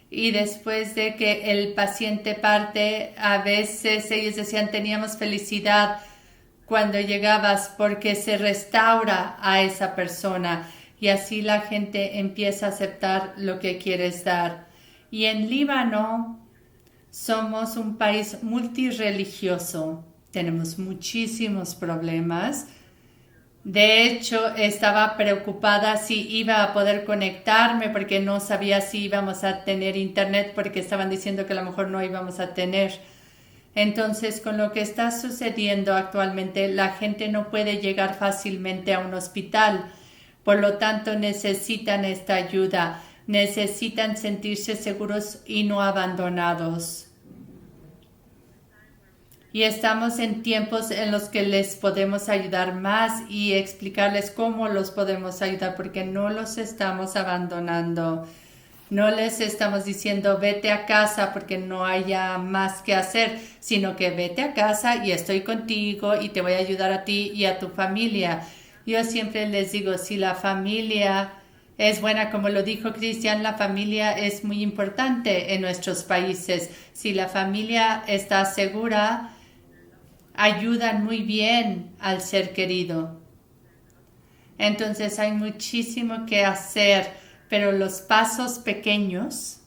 Y después de que el paciente parte, a veces ellos decían, teníamos felicidad cuando llegabas porque se restaura a esa persona y así la gente empieza a aceptar lo que quieres dar. Y en Líbano somos un país multirreligioso, tenemos muchísimos problemas. De hecho, estaba preocupada si iba a poder conectarme porque no sabía si íbamos a tener internet porque estaban diciendo que a lo mejor no íbamos a tener. Entonces, con lo que está sucediendo actualmente, la gente no puede llegar fácilmente a un hospital. Por lo tanto, necesitan esta ayuda, necesitan sentirse seguros y no abandonados. Y estamos en tiempos en los que les podemos ayudar más y explicarles cómo los podemos ayudar porque no los estamos abandonando. No les estamos diciendo vete a casa porque no haya más que hacer, sino que vete a casa y estoy contigo y te voy a ayudar a ti y a tu familia. Yo siempre les digo, si la familia es buena, como lo dijo Cristian, la familia es muy importante en nuestros países. Si la familia está segura, ayudan muy bien al ser querido. Entonces hay muchísimo que hacer, pero los pasos pequeños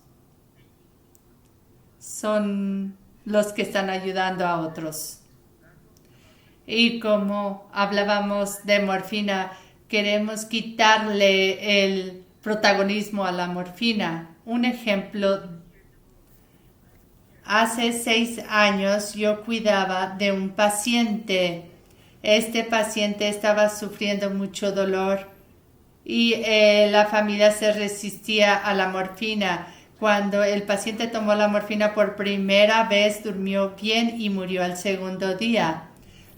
son los que están ayudando a otros. Y como hablábamos de morfina, queremos quitarle el protagonismo a la morfina. Un ejemplo, hace 6 años yo cuidaba de un paciente. Este paciente estaba sufriendo mucho dolor y la familia se resistía a la morfina. Cuando el paciente tomó la morfina por primera vez, durmió bien y murió al segundo día.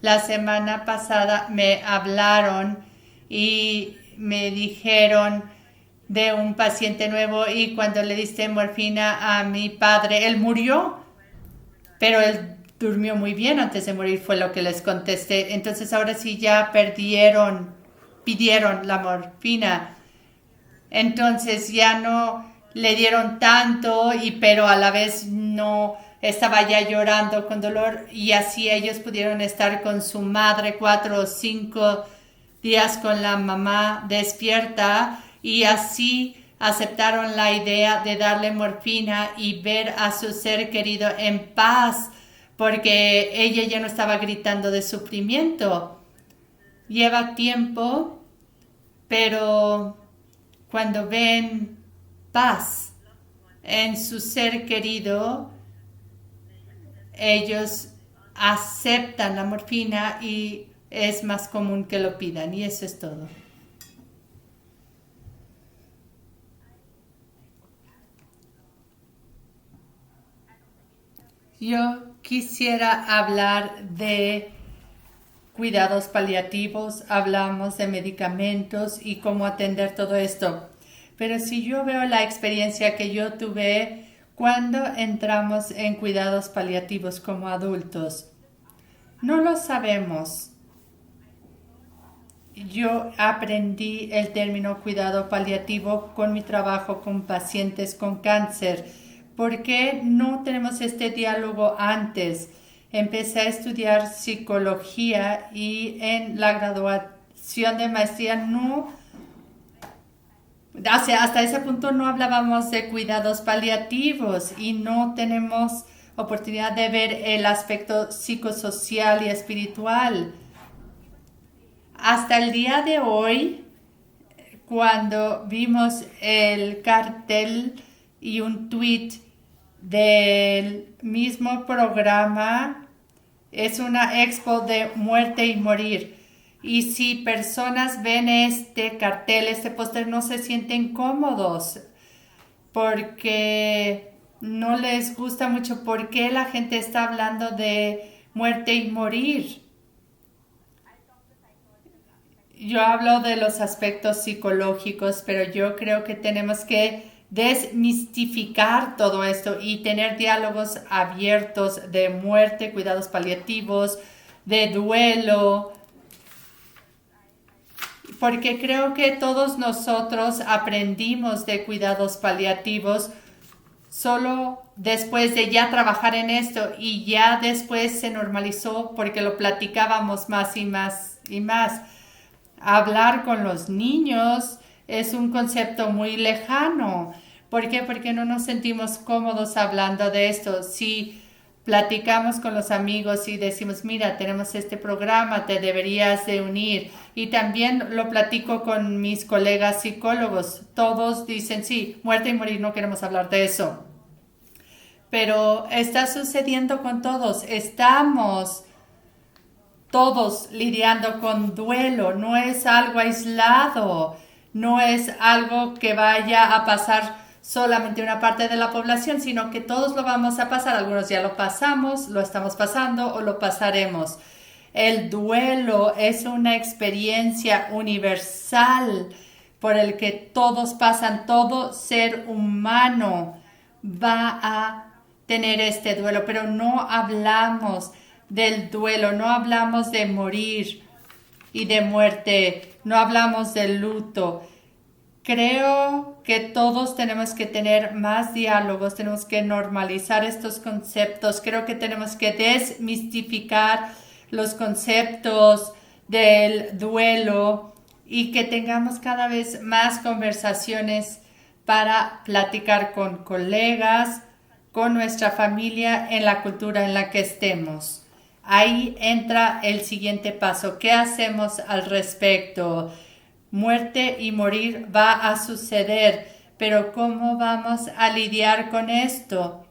La semana pasada me hablaron y me dijeron de un paciente nuevo y cuando le diste morfina a mi padre, él murió, pero él durmió muy bien antes de morir, fue lo que les contesté. Entonces ahora sí ya pidieron la morfina. Entonces ya no le dieron tanto, pero a la vez no estaba ya llorando con dolor y así ellos pudieron estar con su madre 4 o 5 días con la mamá despierta y así aceptaron la idea de darle morfina y ver a su ser querido en paz porque ella ya no estaba gritando de sufrimiento. Lleva tiempo, pero cuando ven paz en su ser querido, ellos aceptan la morfina y es más común que lo pidan y eso es todo. Yo quisiera hablar de cuidados paliativos, hablamos de medicamentos y cómo atender todo esto. Pero si yo veo la experiencia que yo tuve cuando entramos en cuidados paliativos como adultos, no lo sabemos. Yo aprendí el término cuidado paliativo con mi trabajo con pacientes con cáncer. ¿Por qué no tenemos este diálogo antes? Empecé a estudiar psicología y en la graduación de maestría hasta ese punto no hablábamos de cuidados paliativos y no tenemos oportunidad de ver el aspecto psicosocial y espiritual. Hasta el día de hoy, cuando vimos el cartel y un tweet del mismo programa, es una expo de muerte y morir. Y si personas ven este cartel, este póster, no se sienten cómodos porque no les gusta mucho por qué la gente está hablando de muerte y morir. Yo hablo de los aspectos psicológicos, pero yo creo que tenemos que desmistificar todo esto y tener diálogos abiertos de muerte, cuidados paliativos, de duelo, porque creo que todos nosotros aprendimos de cuidados paliativos solo después de ya trabajar en esto y ya después se normalizó porque lo platicábamos más y más y más. Hablar con los niños es un concepto muy lejano. ¿Por qué? Porque no nos sentimos cómodos hablando de esto. Si platicamos con los amigos y decimos, mira, tenemos este programa, te deberías de unir. Y también lo platico con mis colegas psicólogos. Todos dicen, sí, muerte y morir, no queremos hablar de eso. Pero está sucediendo con todos. Estamos todos lidiando con duelo, no es algo aislado, no es algo que vaya a pasar solamente una parte de la población, sino que todos lo vamos a pasar, algunos ya lo pasamos, lo estamos pasando o lo pasaremos. El duelo es una experiencia universal por el que todos pasan, todo ser humano va a tener este duelo, pero no hablamos del duelo, no hablamos de morir y de muerte, no hablamos del luto. Creo que todos tenemos que tener más diálogos, tenemos que normalizar estos conceptos, creo que tenemos que desmistificar los conceptos del duelo y que tengamos cada vez más conversaciones para platicar con colegas, con nuestra familia en la cultura en la que estemos. Ahí entra el siguiente paso. ¿Qué hacemos al respecto? Muerte y morir va a suceder, pero ¿cómo vamos a lidiar con esto?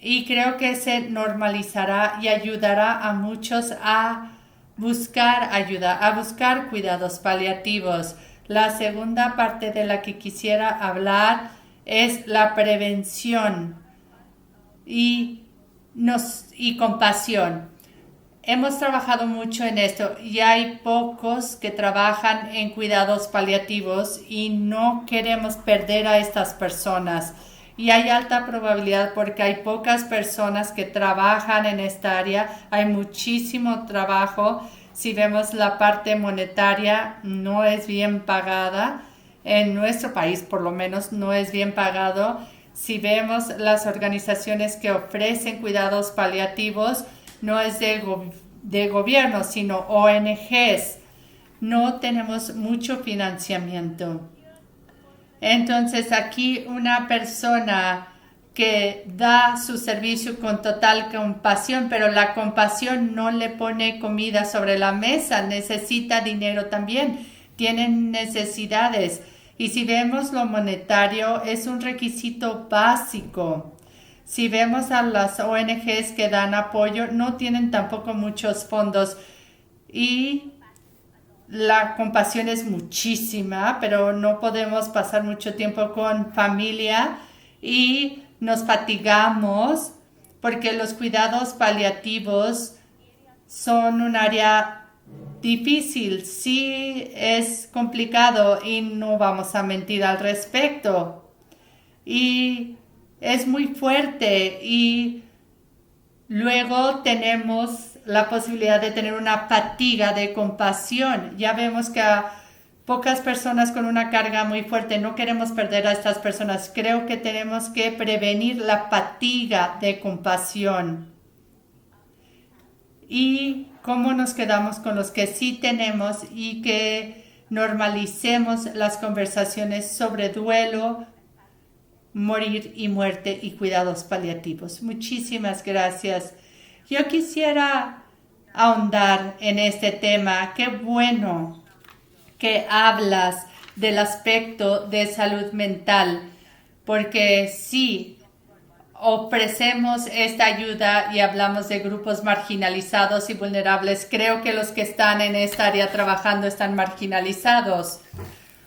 Y creo que se normalizará y ayudará a muchos a buscar ayuda, a buscar cuidados paliativos. La segunda parte de la que quisiera hablar es la prevención y compasión. Hemos trabajado mucho en esto y hay pocos que trabajan en cuidados paliativos y no queremos perder a estas personas. Y hay alta probabilidad porque hay pocas personas que trabajan en esta área, hay muchísimo trabajo. Si vemos la parte monetaria, no es bien pagada. En nuestro país, por lo menos, no es bien pagado. Si vemos las organizaciones que ofrecen cuidados paliativos, no es de gobierno, sino ONGs. No tenemos mucho financiamiento. Entonces aquí una persona que da su servicio con total compasión, pero la compasión no le pone comida sobre la mesa, necesita dinero también, tienen necesidades. Y si vemos lo monetario, es un requisito básico. Si vemos a las ONGs que dan apoyo, no tienen tampoco muchos fondos y la compasión es muchísima, pero no podemos pasar mucho tiempo con familia y nos fatigamos porque los cuidados paliativos son un área difícil, sí es complicado y no vamos a mentir al respecto. Y es muy fuerte y luego tenemos la posibilidad de tener una fatiga de compasión. Ya vemos que a pocas personas con una carga muy fuerte, no queremos perder a estas personas. Creo que tenemos que prevenir la fatiga de compasión. Y cómo nos quedamos con los que sí tenemos y que normalicemos las conversaciones sobre duelo, morir y muerte y cuidados paliativos. Muchísimas gracias. Yo quisiera ahondar en este tema. Qué bueno que hablas del aspecto de salud mental, porque sí, ofrecemos esta ayuda y hablamos de grupos marginalizados y vulnerables. Creo que los que están en esta área trabajando están marginalizados.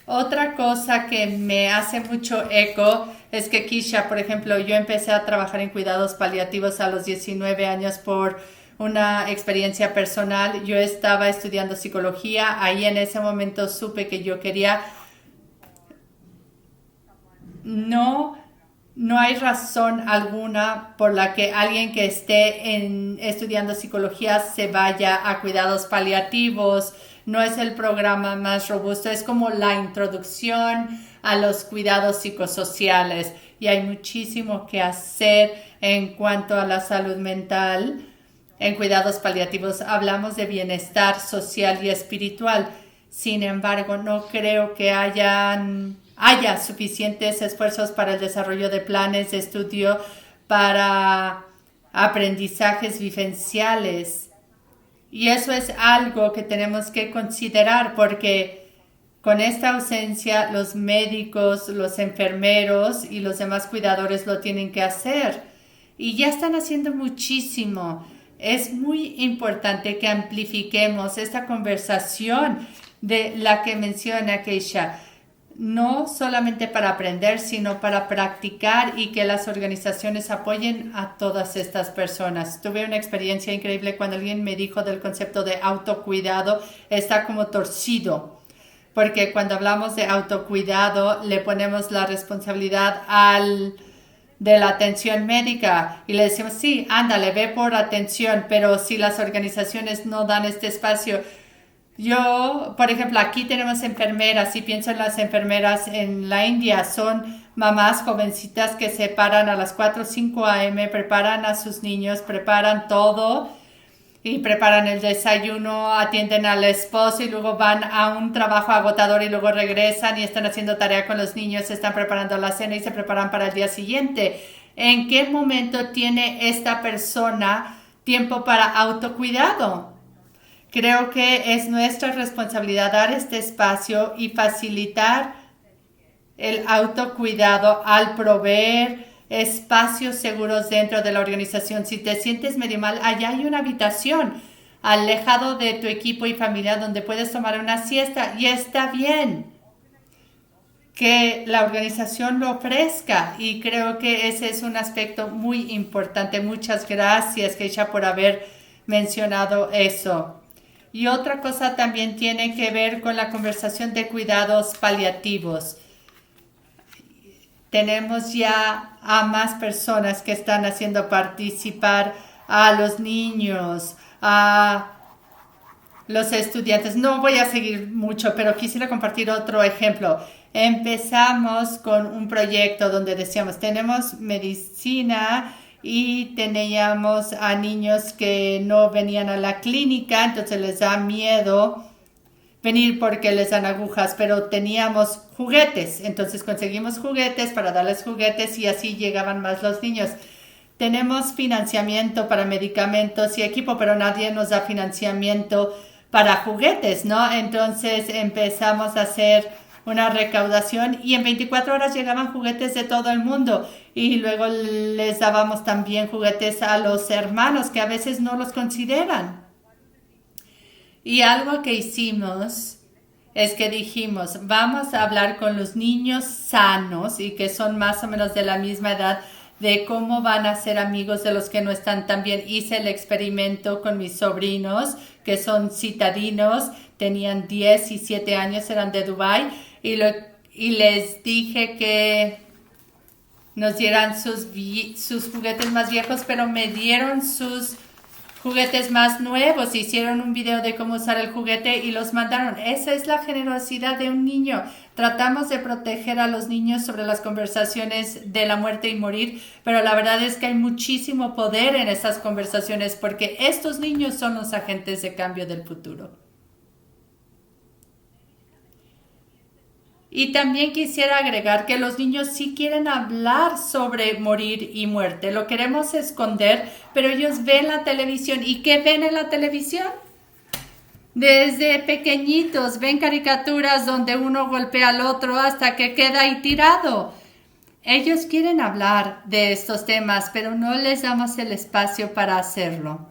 Otra cosa que me hace mucho eco es que Keisha, por ejemplo, yo empecé a trabajar en cuidados paliativos a los 19 años por una experiencia personal. Yo estaba estudiando psicología, ahí en ese momento supe que yo quería. No hay razón alguna por la que alguien que esté estudiando psicología se vaya a cuidados paliativos. No es el programa más robusto, es como la introducción a los cuidados psicosociales y hay muchísimo que hacer en cuanto a la salud mental. En cuidados paliativos hablamos de bienestar social y espiritual. Sin embargo, no creo que haya suficientes esfuerzos para el desarrollo de planes de estudio para aprendizajes vivenciales. Y eso es algo que tenemos que considerar porque con esta ausencia los médicos, los enfermeros y los demás cuidadores lo tienen que hacer. Y ya están haciendo muchísimo. Es muy importante que amplifiquemos esta conversación de la que menciona Keisha. No solamente para aprender, sino para practicar y que las organizaciones apoyen a todas estas personas. Tuve una experiencia increíble cuando alguien me dijo del concepto de autocuidado, está como torcido, porque cuando hablamos de autocuidado le ponemos la responsabilidad de la atención médica y le decimos, sí, ándale, ve por atención, pero si las organizaciones no dan este espacio, Yo, por ejemplo, aquí tenemos enfermeras y pienso en las enfermeras en la India, son mamás jovencitas que se paran a las 4 o 5 a.m., preparan a sus niños, preparan todo y preparan el desayuno, atienden al esposo y luego van a un trabajo agotador y luego regresan y están haciendo tarea con los niños, están preparando la cena y se preparan para el día siguiente. ¿En qué momento tiene esta persona tiempo para autocuidado? Creo que es nuestra responsabilidad dar este espacio y facilitar el autocuidado al proveer espacios seguros dentro de la organización. Si te sientes medio mal, allá hay una habitación alejado de tu equipo y familia donde puedes tomar una siesta y está bien que la organización lo ofrezca y creo que ese es un aspecto muy importante. Muchas gracias, Keisha, por haber mencionado eso. Y otra cosa también tiene que ver con la conversación de cuidados paliativos. Tenemos ya a más personas que están haciendo participar a los niños, a los estudiantes. No voy a seguir mucho, pero quisiera compartir otro ejemplo. Empezamos con un proyecto donde decíamos, tenemos medicina y teníamos a niños que no venían a la clínica, entonces les da miedo venir porque les dan agujas, pero teníamos juguetes, entonces conseguimos juguetes para darles juguetes y así llegaban más los niños. Tenemos financiamiento para medicamentos y equipo, pero nadie nos da financiamiento para juguetes, ¿no? Entonces empezamos a hacer una recaudación y en 24 horas llegaban juguetes de todo el mundo y luego les dábamos también juguetes a los hermanos que a veces no los consideran. Y algo que hicimos es que dijimos, vamos a hablar con los niños sanos y que son más o menos de la misma edad de cómo van a ser amigos de los que no están tan bien. Hice el experimento con mis sobrinos que son citadinos, tenían 10 y 7 años, eran de Dubái y les dije que nos dieran sus juguetes más viejos, pero me dieron sus juguetes más nuevos, hicieron un video de cómo usar el juguete y los mandaron. Esa es la generosidad de un niño. Tratamos de proteger a los niños sobre las conversaciones de la muerte y morir, pero la verdad es que hay muchísimo poder en estas conversaciones porque estos niños son los agentes de cambio del futuro. Y también quisiera agregar que los niños sí quieren hablar sobre morir y muerte. Lo queremos esconder, pero ellos ven la televisión. ¿Y qué ven en la televisión? Desde pequeñitos ven caricaturas donde uno golpea al otro hasta que queda ahí tirado. Ellos quieren hablar de estos temas, pero no les damos el espacio para hacerlo.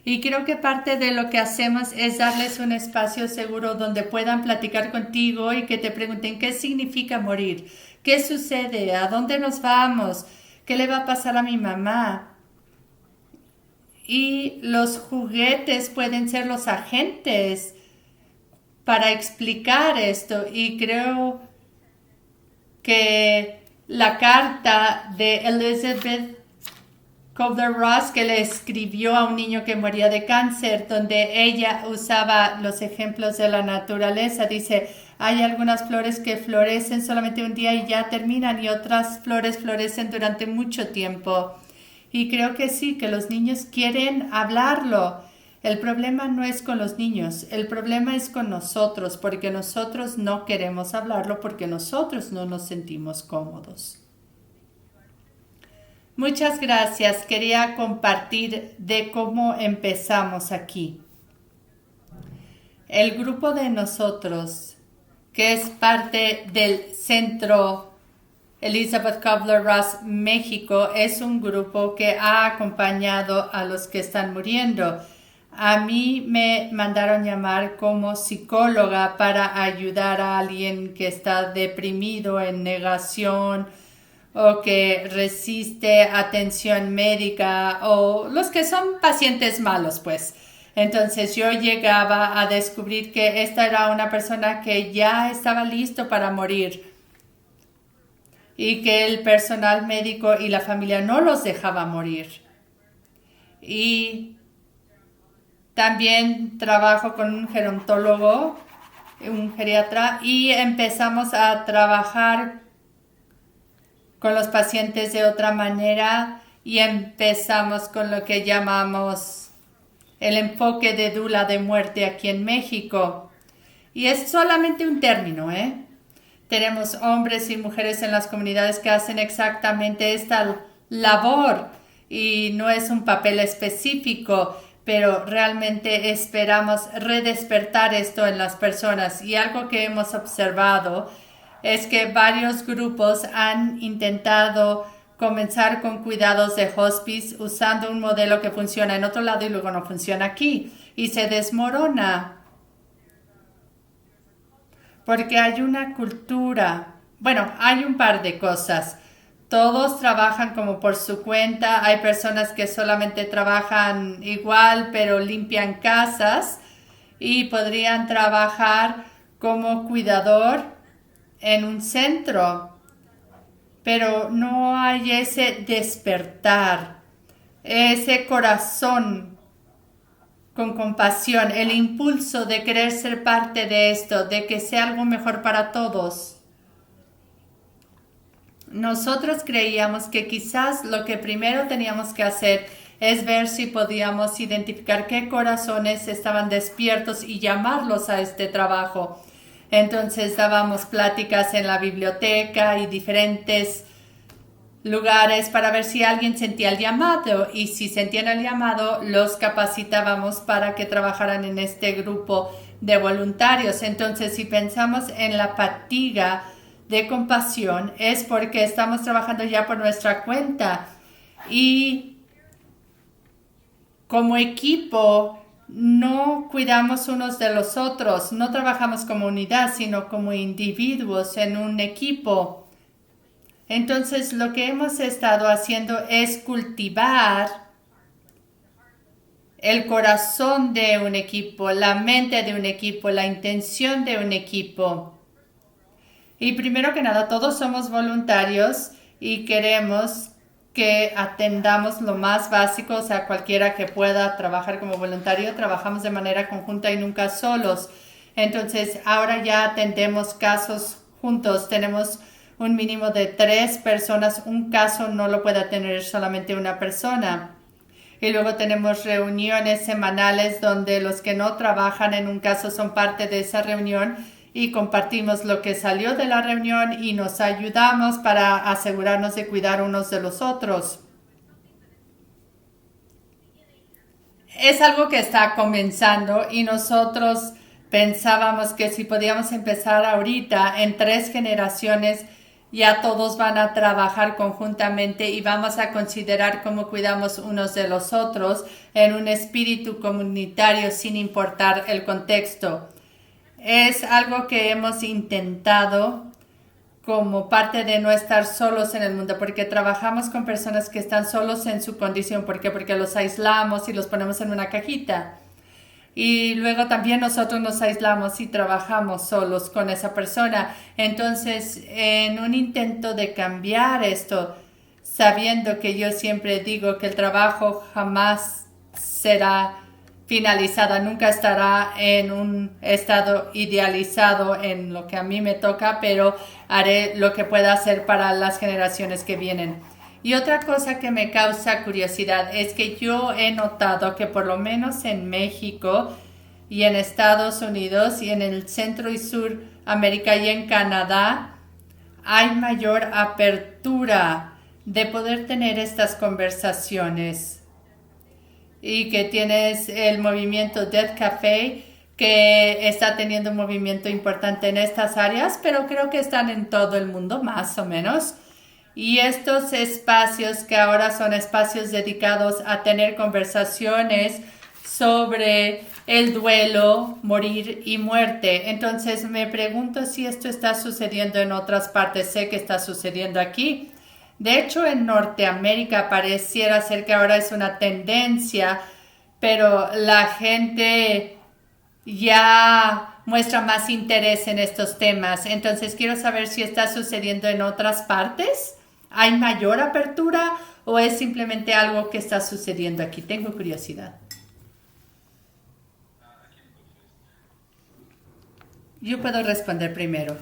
Y creo que parte de lo que hacemos es darles un espacio seguro donde puedan platicar contigo y que te pregunten qué significa morir, qué sucede, a dónde nos vamos, qué le va a pasar a mi mamá. Y los juguetes pueden ser los agentes para explicar esto. Y creo que la carta de Elizabeth Kubler-Ross que le escribió a un niño que moría de cáncer, donde ella usaba los ejemplos de la naturaleza. Dice, hay algunas flores que florecen solamente un día y ya terminan y otras flores florecen durante mucho tiempo. Y creo que sí, que los niños quieren hablarlo. El problema no es con los niños, el problema es con nosotros, porque nosotros no queremos hablarlo, porque nosotros no nos sentimos cómodos. Muchas gracias. Quería compartir de cómo empezamos aquí. El grupo de nosotros, que es parte del Centro Elizabeth Kubler-Ross México, es un grupo que ha acompañado a los que están muriendo. A mí me mandaron llamar como psicóloga para ayudar a alguien que está deprimido, en negación, o que resiste atención médica o los que son pacientes malos, pues. Entonces yo llegaba a descubrir que esta era una persona que ya estaba listo para morir y que el personal médico y la familia no los dejaba morir. Y También trabajo con un gerontólogo, un geriatra, y empezamos a trabajar con los pacientes de otra manera y empezamos con lo que llamamos el enfoque de dula de muerte aquí en México. Y es solamente un término, ¿eh? Tenemos hombres y mujeres en las comunidades que hacen exactamente esta labor y no es un papel específico, pero realmente esperamos redespertar esto en las personas. Y algo que hemos observado es que varios grupos han intentado comenzar con cuidados de hospice usando un modelo que funciona en otro lado y luego no funciona aquí y se desmorona porque hay una cultura, bueno, hay un par de cosas. Todos trabajan como por su cuenta, hay personas que solamente trabajan igual pero limpian casas y podrían trabajar como cuidador en un centro, pero no hay ese despertar, ese corazón con compasión, el impulso de querer ser parte de esto, de que sea algo mejor para todos. Nosotros creíamos que quizás lo que primero teníamos que hacer es ver si podíamos identificar qué corazones estaban despiertos y llamarlos a este trabajo. Entonces dábamos pláticas en la biblioteca y diferentes lugares para ver si alguien sentía el llamado y si sentían el llamado los capacitábamos para que trabajaran en este grupo de voluntarios. Entonces, si pensamos en la fatiga de compasión es porque estamos trabajando ya por nuestra cuenta y como equipo no cuidamos unos de los otros, no trabajamos como unidad, sino como individuos en un equipo. Entonces, lo que hemos estado haciendo es cultivar el corazón de un equipo, la mente de un equipo, la intención de un equipo. Y primero que nada, todos somos voluntarios y queremos que atendamos lo más básico, o sea, cualquiera que pueda trabajar como voluntario, trabajamos de manera conjunta y nunca solos. Entonces, ahora ya atendemos casos juntos, tenemos un mínimo de 3 personas, un caso no lo puede tener solamente una persona. Y luego tenemos reuniones semanales donde los que no trabajan en un caso son parte de esa reunión y compartimos lo que salió de la reunión y nos ayudamos para asegurarnos de cuidar unos de los otros. Es algo que está comenzando y nosotros pensábamos que si podíamos empezar ahorita en 3 generaciones ya todos van a trabajar conjuntamente y vamos a considerar cómo cuidamos unos de los otros en un espíritu comunitario sin importar el contexto. Es algo que hemos intentado como parte de no estar solos en el mundo, porque trabajamos con personas que están solos en su condición. ¿Por qué? Porque los aislamos y los ponemos en una cajita. Y luego también nosotros nos aislamos y trabajamos solos con esa persona. Entonces, en un intento de cambiar esto, sabiendo que yo siempre digo que el trabajo jamás será finalizada, nunca estará en un estado idealizado en lo que a mí me toca, pero haré lo que pueda hacer para las generaciones que vienen. Y otra cosa que me causa curiosidad es que yo he notado que por lo menos en México y en Estados Unidos y en el centro y sur América y en Canadá hay mayor apertura de poder tener estas conversaciones. Y que tienes el movimiento Death Café que está teniendo un movimiento importante en estas áreas, pero creo que están en todo el mundo más o menos. Y estos espacios que ahora son espacios dedicados a tener conversaciones sobre el duelo, morir y muerte. Entonces me pregunto si esto está sucediendo en otras partes. Sé que está sucediendo aquí. De hecho, en Norteamérica pareciera ser que ahora es una tendencia, pero la gente ya muestra más interés en estos temas. Entonces quiero saber si está sucediendo en otras partes. ¿Hay mayor apertura o es simplemente algo que está sucediendo aquí? Tengo curiosidad. Yo puedo responder primero.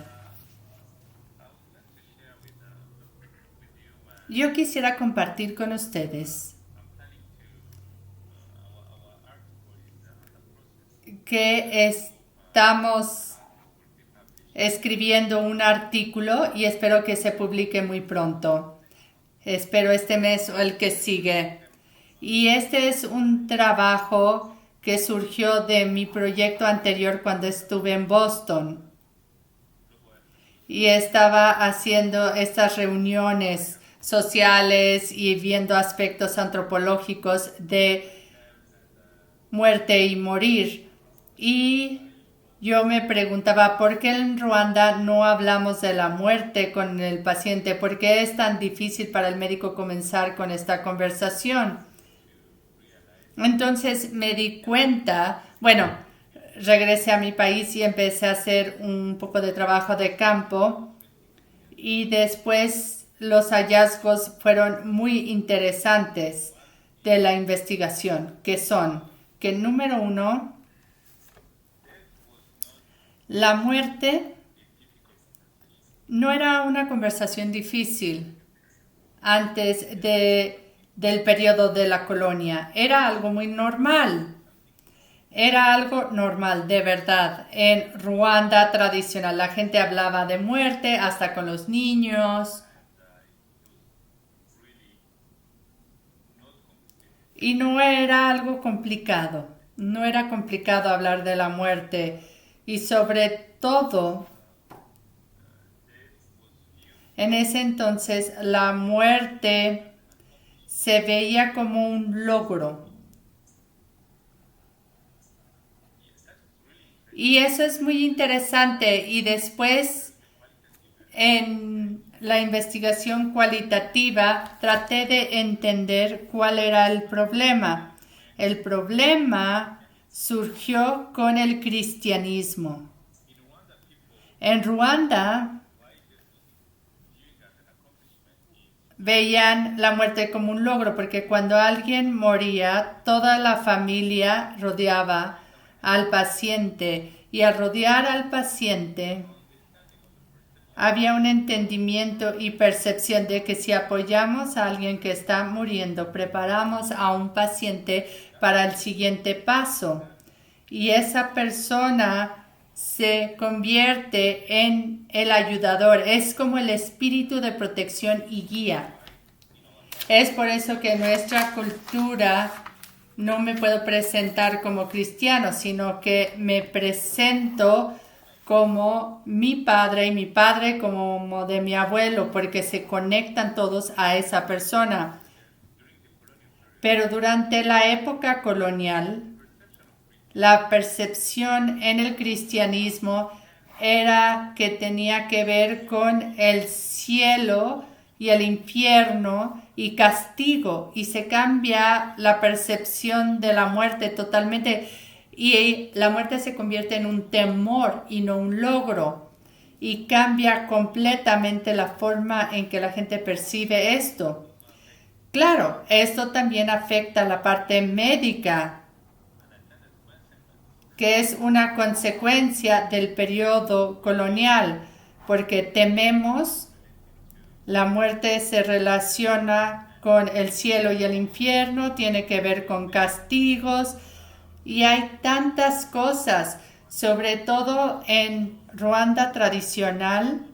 Yo quisiera compartir con ustedes que estamos escribiendo un artículo y espero que se publique muy pronto. Espero este mes o el que sigue. Y este es un trabajo que surgió de mi proyecto anterior cuando estuve en Boston. Y estaba haciendo estas reuniones sociales y viendo aspectos antropológicos de muerte y morir. Y yo me preguntaba, ¿por qué en Ruanda no hablamos de la muerte con el paciente? ¿Por qué es tan difícil para el médico comenzar con esta conversación? Entonces me di cuenta, bueno, regresé a mi país y empecé a hacer un poco de trabajo de campo y después los hallazgos fueron muy interesantes de la investigación, que son que número uno, la muerte no era una conversación difícil del periodo de la colonia. Era algo muy normal. Era algo normal, de verdad. En Ruanda tradicional la gente hablaba de muerte hasta con los niños. Y no era algo complicado. No era complicado hablar de la muerte. Y sobre todo, en ese entonces la muerte se veía como un logro. Y eso es muy interesante. Y después, en la investigación cualitativa, traté de entender cuál era el problema. El problema surgió con el cristianismo. En Ruanda veían la muerte como un logro, porque cuando alguien moría, toda la familia rodeaba al paciente y al rodear al paciente había un entendimiento y percepción de que si apoyamos a alguien que está muriendo, preparamos a un paciente para el siguiente paso y esa persona se convierte en el ayudador, es como el espíritu de protección y guía. Es por eso que en nuestra cultura no me puedo presentar como cristiano, sino que me presento como mi padre y mi padre como de mi abuelo, porque se conectan todos a esa persona. Pero durante la época colonial, la percepción en el cristianismo era que tenía que ver con el cielo y el infierno y castigo, y se cambia la percepción de la muerte totalmente y la muerte se convierte en un temor y no un logro y cambia completamente la forma en que la gente percibe esto. Claro, esto también afecta la parte médica, que es una consecuencia del periodo colonial, porque tememos. La muerte se relaciona con el cielo y el infierno, tiene que ver con castigos y hay tantas cosas, sobre todo en Ruanda tradicional,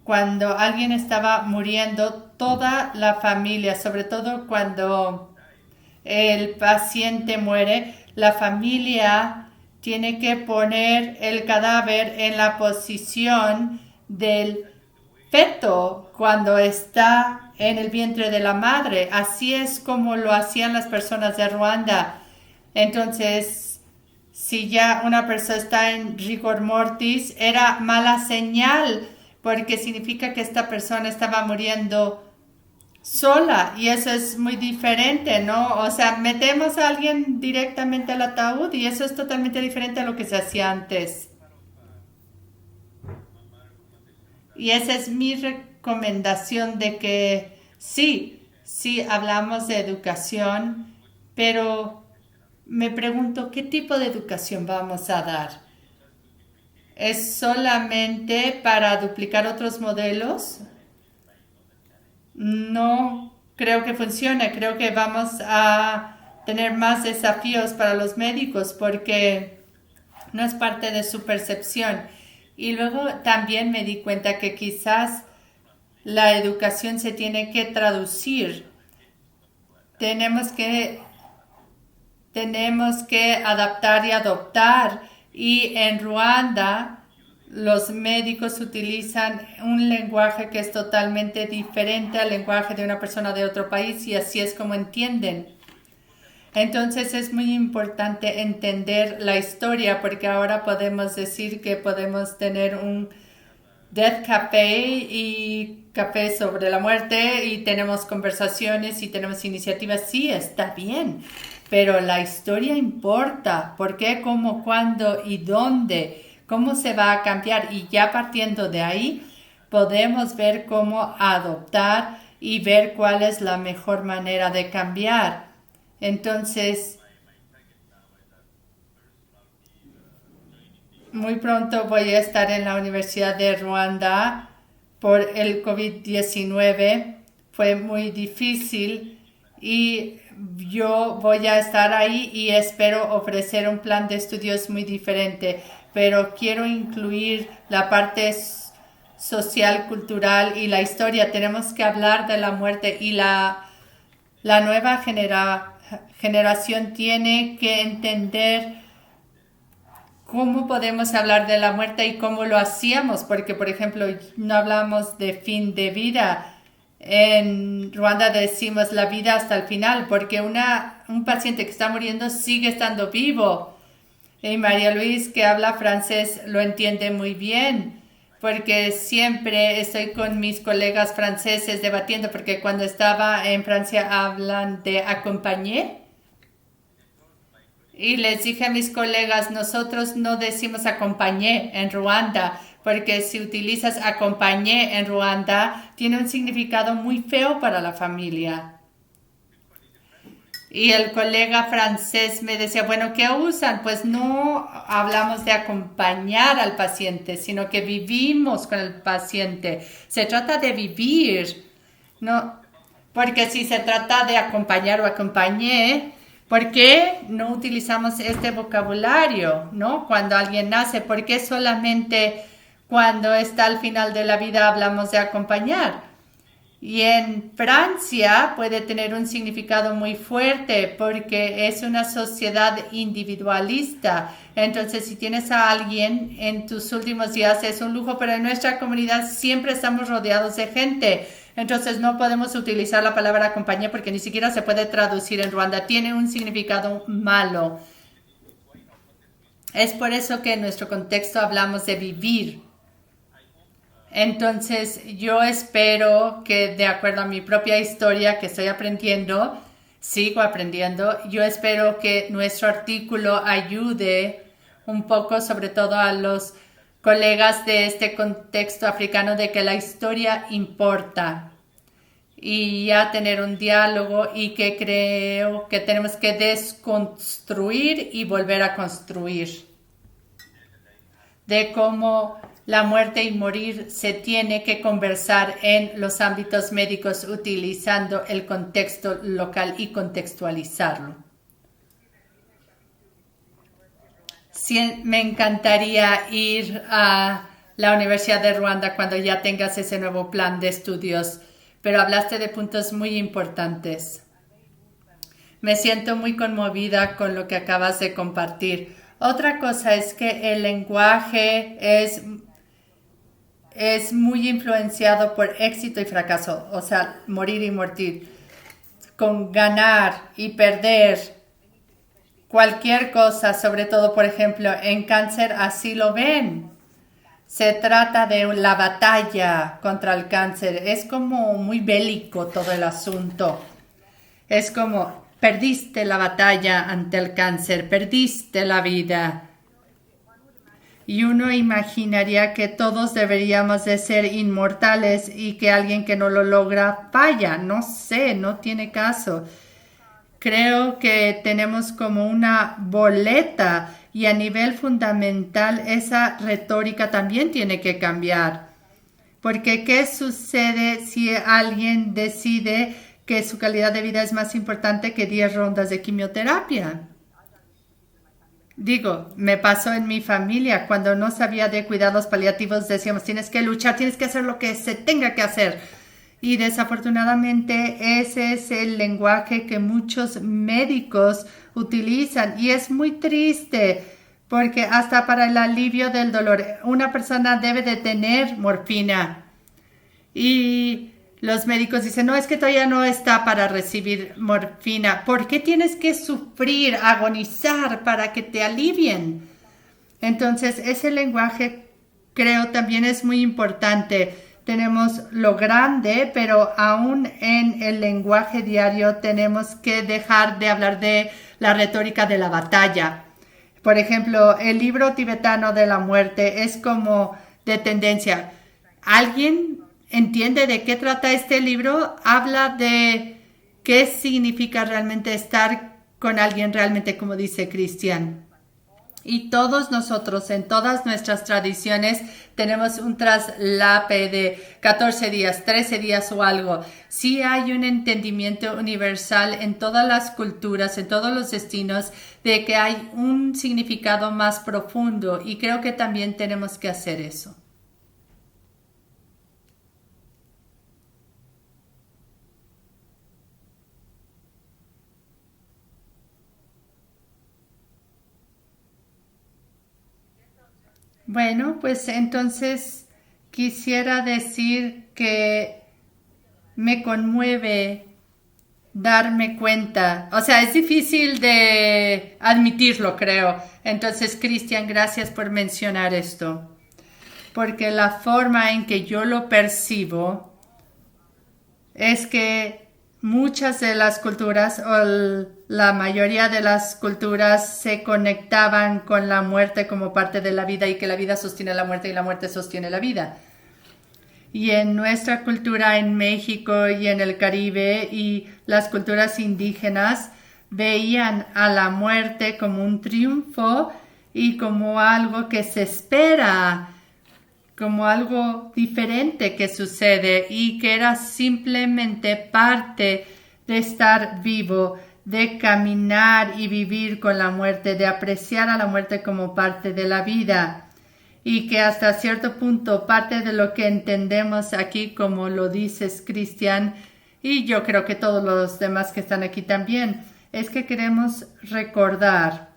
cuando alguien estaba muriendo, toda la familia, sobre todo cuando el paciente muere, la familia tiene que poner el cadáver en la posición del feto cuando está en el vientre de la madre. Así es como lo hacían las personas de Ruanda. Entonces, si ya una persona está en rigor mortis, era mala señal porque significa que esta persona estaba muriendo sola y eso es muy diferente, ¿no? O sea, metemos a alguien directamente al ataúd y eso es totalmente diferente a lo que se hacía antes. Y esa es mi recomendación de que sí hablamos de educación, pero me pregunto qué tipo de educación vamos a dar. ¿Es solamente para duplicar otros modelos? No creo que funcione. Creo que vamos a tener más desafíos para los médicos porque no es parte de su percepción. Y luego también me di cuenta que quizás la educación se tiene que traducir. Tenemos que, tenemos que adaptar y adoptar. Y en Ruanda los médicos utilizan un lenguaje que es totalmente diferente al lenguaje de una persona de otro país y así es como entienden. Entonces es muy importante entender la historia porque ahora podemos decir que podemos tener un Death Café y café sobre la muerte y tenemos conversaciones y tenemos iniciativas. Sí, está bien, pero la historia importa. ¿Por qué, cómo, cuándo y dónde? ¿Cómo se va a cambiar? Y ya partiendo de ahí, podemos ver cómo adoptar y ver cuál es la mejor manera de cambiar. Entonces, muy pronto voy a estar en la Universidad de Ruanda por el COVID-19. Fue muy difícil y yo voy a estar ahí y espero ofrecer un plan de estudios muy diferente, pero quiero incluir la parte social, cultural y la historia. Tenemos que hablar de la muerte y la nueva generación tiene que entender cómo podemos hablar de la muerte y cómo lo hacíamos, porque por ejemplo no hablamos de fin de vida. En Ruanda decimos la vida hasta el final, porque un paciente que está muriendo sigue estando vivo. Y María Luis, que habla francés, lo entiende muy bien, porque siempre estoy con mis colegas franceses debatiendo, porque cuando estaba en Francia hablan de acompañer. Y les dije a mis colegas, nosotros no decimos acompañé en Ruanda, porque si utilizas acompañé en Ruanda, tiene un significado muy feo para la familia. Y el colega francés me decía, bueno, ¿qué usan? Pues no hablamos de acompañar al paciente, sino que vivimos con el paciente. Se trata de vivir, no, porque si se trata de acompañar o acompañé, ¿por qué no utilizamos este vocabulario, no? Cuando alguien nace, ¿por qué solamente cuando está al final de la vida hablamos de acompañar? Y en Francia puede tener un significado muy fuerte porque es una sociedad individualista. Entonces, si tienes a alguien en tus últimos días es un lujo, pero en nuestra comunidad siempre estamos rodeados de gente. Entonces, no podemos utilizar la palabra acompañar porque ni siquiera se puede traducir en Ruanda. Tiene un significado malo. Es por eso que en nuestro contexto hablamos de vivir. Entonces, yo espero que de acuerdo a mi propia historia que estoy aprendiendo, sigo aprendiendo, yo espero que nuestro artículo ayude un poco, sobre todo a los colegas de este contexto africano, de que la historia importa y ya tener un diálogo y que creo que tenemos que desconstruir y volver a construir de cómo la muerte y morir se tiene que conversar en los ámbitos médicos utilizando el contexto local y contextualizarlo. Sí, me encantaría ir a la Universidad de Ruanda cuando ya tengas ese nuevo plan de estudios, pero hablaste de puntos muy importantes. Me siento muy conmovida con lo que acabas de compartir. Otra cosa es que el lenguaje es muy influenciado por éxito y fracaso, o sea, morir y morir, con ganar y perder, cualquier cosa, sobre todo, por ejemplo, en cáncer así lo ven. Se trata de la batalla contra el cáncer, es como muy bélico todo el asunto. Es como, perdiste la batalla ante el cáncer, perdiste la vida. Y uno imaginaría que todos deberíamos de ser inmortales y que alguien que no lo logra falla. No sé, no tiene caso. Creo que tenemos como una boleta Y a nivel fundamental, esa retórica también tiene que cambiar. Porque ¿qué sucede si alguien decide que su calidad de vida es más importante que 10 rondas de quimioterapia? Digo, me pasó en mi familia, cuando no sabía de cuidados paliativos decíamos, tienes que luchar, tienes que hacer lo que se tenga que hacer. Y desafortunadamente ese es el lenguaje que muchos médicos utilizan y es muy triste porque hasta para el alivio del dolor una persona debe de tener morfina y los médicos dicen, no, es que todavía no está para recibir morfina. ¿Por qué tienes que sufrir, agonizar para que te alivien? Entonces, ese lenguaje creo también es muy importante. Tenemos lo grande, pero aún en el lenguaje diario tenemos que dejar de hablar de la retórica de la batalla. Por ejemplo, el libro tibetano de la muerte es como de tendencia. ¿Alguien entiende de qué trata este libro? Habla de qué significa realmente estar con alguien realmente, como dice Cristian. Y todos nosotros, en todas nuestras tradiciones, tenemos un traslape de 14 días, 13 días o algo. Sí hay un entendimiento universal en todas las culturas, en todos los destinos, de que hay un significado más profundo y creo que también tenemos que hacer eso. Bueno, pues entonces quisiera decir que me conmueve darme cuenta. O sea, es difícil de admitirlo, creo. Entonces, Cristian, gracias por mencionar esto. Porque la forma en que yo lo percibo es que muchas de las culturas o la mayoría de las culturas se conectaban con la muerte como parte de la vida y que la vida sostiene la muerte y la muerte sostiene la vida. Y en nuestra cultura en México y en el Caribe y las culturas indígenas veían a la muerte como un triunfo y como algo que se espera, como algo diferente que sucede y que era simplemente parte de estar vivo, de caminar y vivir con la muerte, de apreciar a la muerte como parte de la vida y que hasta cierto punto parte de lo que entendemos aquí, como lo dices, Cristian, y yo creo que todos los demás que están aquí también, es que queremos recordar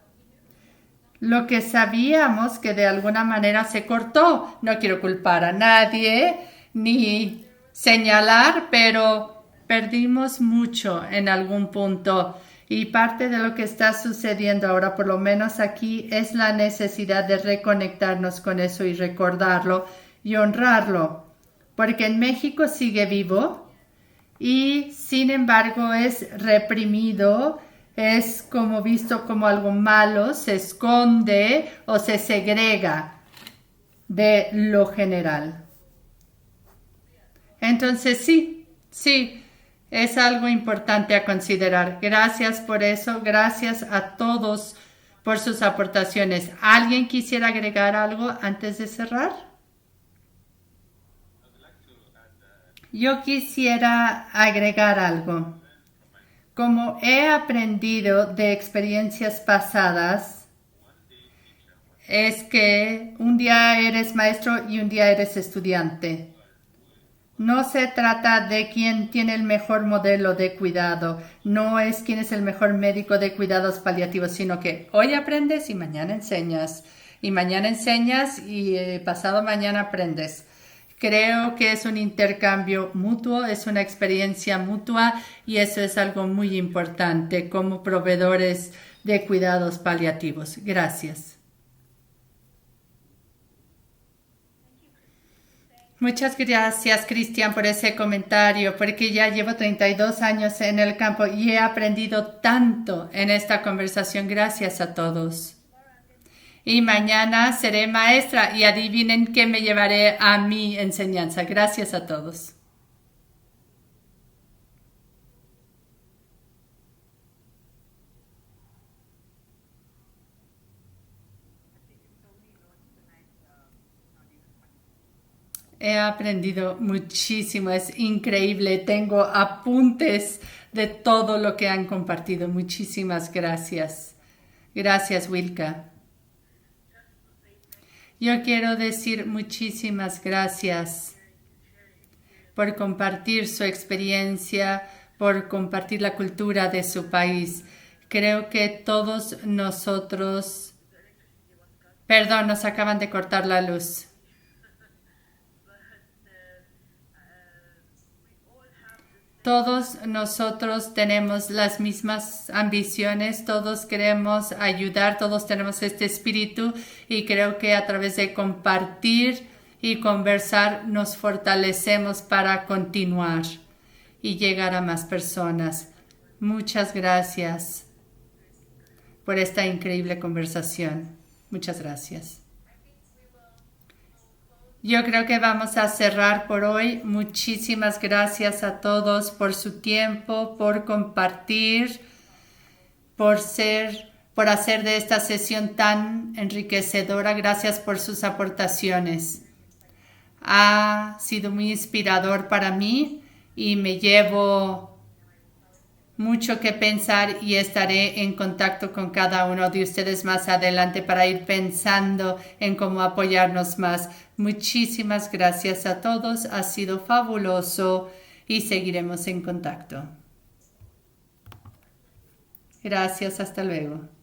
lo que sabíamos que de alguna manera se cortó. No quiero culpar a nadie ni señalar, pero perdimos mucho en algún punto. Y parte de lo que está sucediendo ahora, por lo menos aquí, es la necesidad de reconectarnos con eso y recordarlo y honrarlo. Porque en México sigue vivo y sin embargo es reprimido, es como visto como algo malo, se esconde o se segrega de lo general. Entonces sí, es algo importante a considerar. Gracias por eso, gracias a todos por sus aportaciones. ¿Alguien quisiera agregar algo antes de cerrar? Yo quisiera agregar algo. Como he aprendido de experiencias pasadas, es que un día eres maestro y un día eres estudiante. No se trata de quién tiene el mejor modelo de cuidado, no es quién es el mejor médico de cuidados paliativos, sino que hoy aprendes y mañana enseñas, y mañana enseñas y pasado mañana aprendes. Creo que es un intercambio mutuo, es una experiencia mutua y eso es algo muy importante como proveedores de cuidados paliativos. Gracias. Muchas gracias, Cristian, por ese comentario, porque ya llevo 32 años en el campo y he aprendido tanto en esta conversación. Gracias a todos. Y mañana seré maestra y adivinen qué me llevaré a mi enseñanza. Gracias a todos. He aprendido muchísimo, es increíble. Tengo apuntes de todo lo que han compartido. Muchísimas gracias. Gracias, Wilka. Yo quiero decir muchísimas gracias por compartir su experiencia, por compartir la cultura de su país. Creo que todos nosotros... Perdón, nos acaban de cortar la luz. Todos nosotros tenemos las mismas ambiciones, todos queremos ayudar, todos tenemos este espíritu y creo que a través de compartir y conversar nos fortalecemos para continuar y llegar a más personas. Muchas gracias por esta increíble conversación. Muchas gracias. Yo creo que vamos a cerrar por hoy. Muchísimas gracias a todos por su tiempo, por compartir, por hacer de esta sesión tan enriquecedora. Gracias por sus aportaciones. Ha sido muy inspirador para mí y me llevo mucho que pensar y estaré en contacto con cada uno de ustedes más adelante para ir pensando en cómo apoyarnos más. Muchísimas gracias a todos, ha sido fabuloso y seguiremos en contacto. Gracias, hasta luego.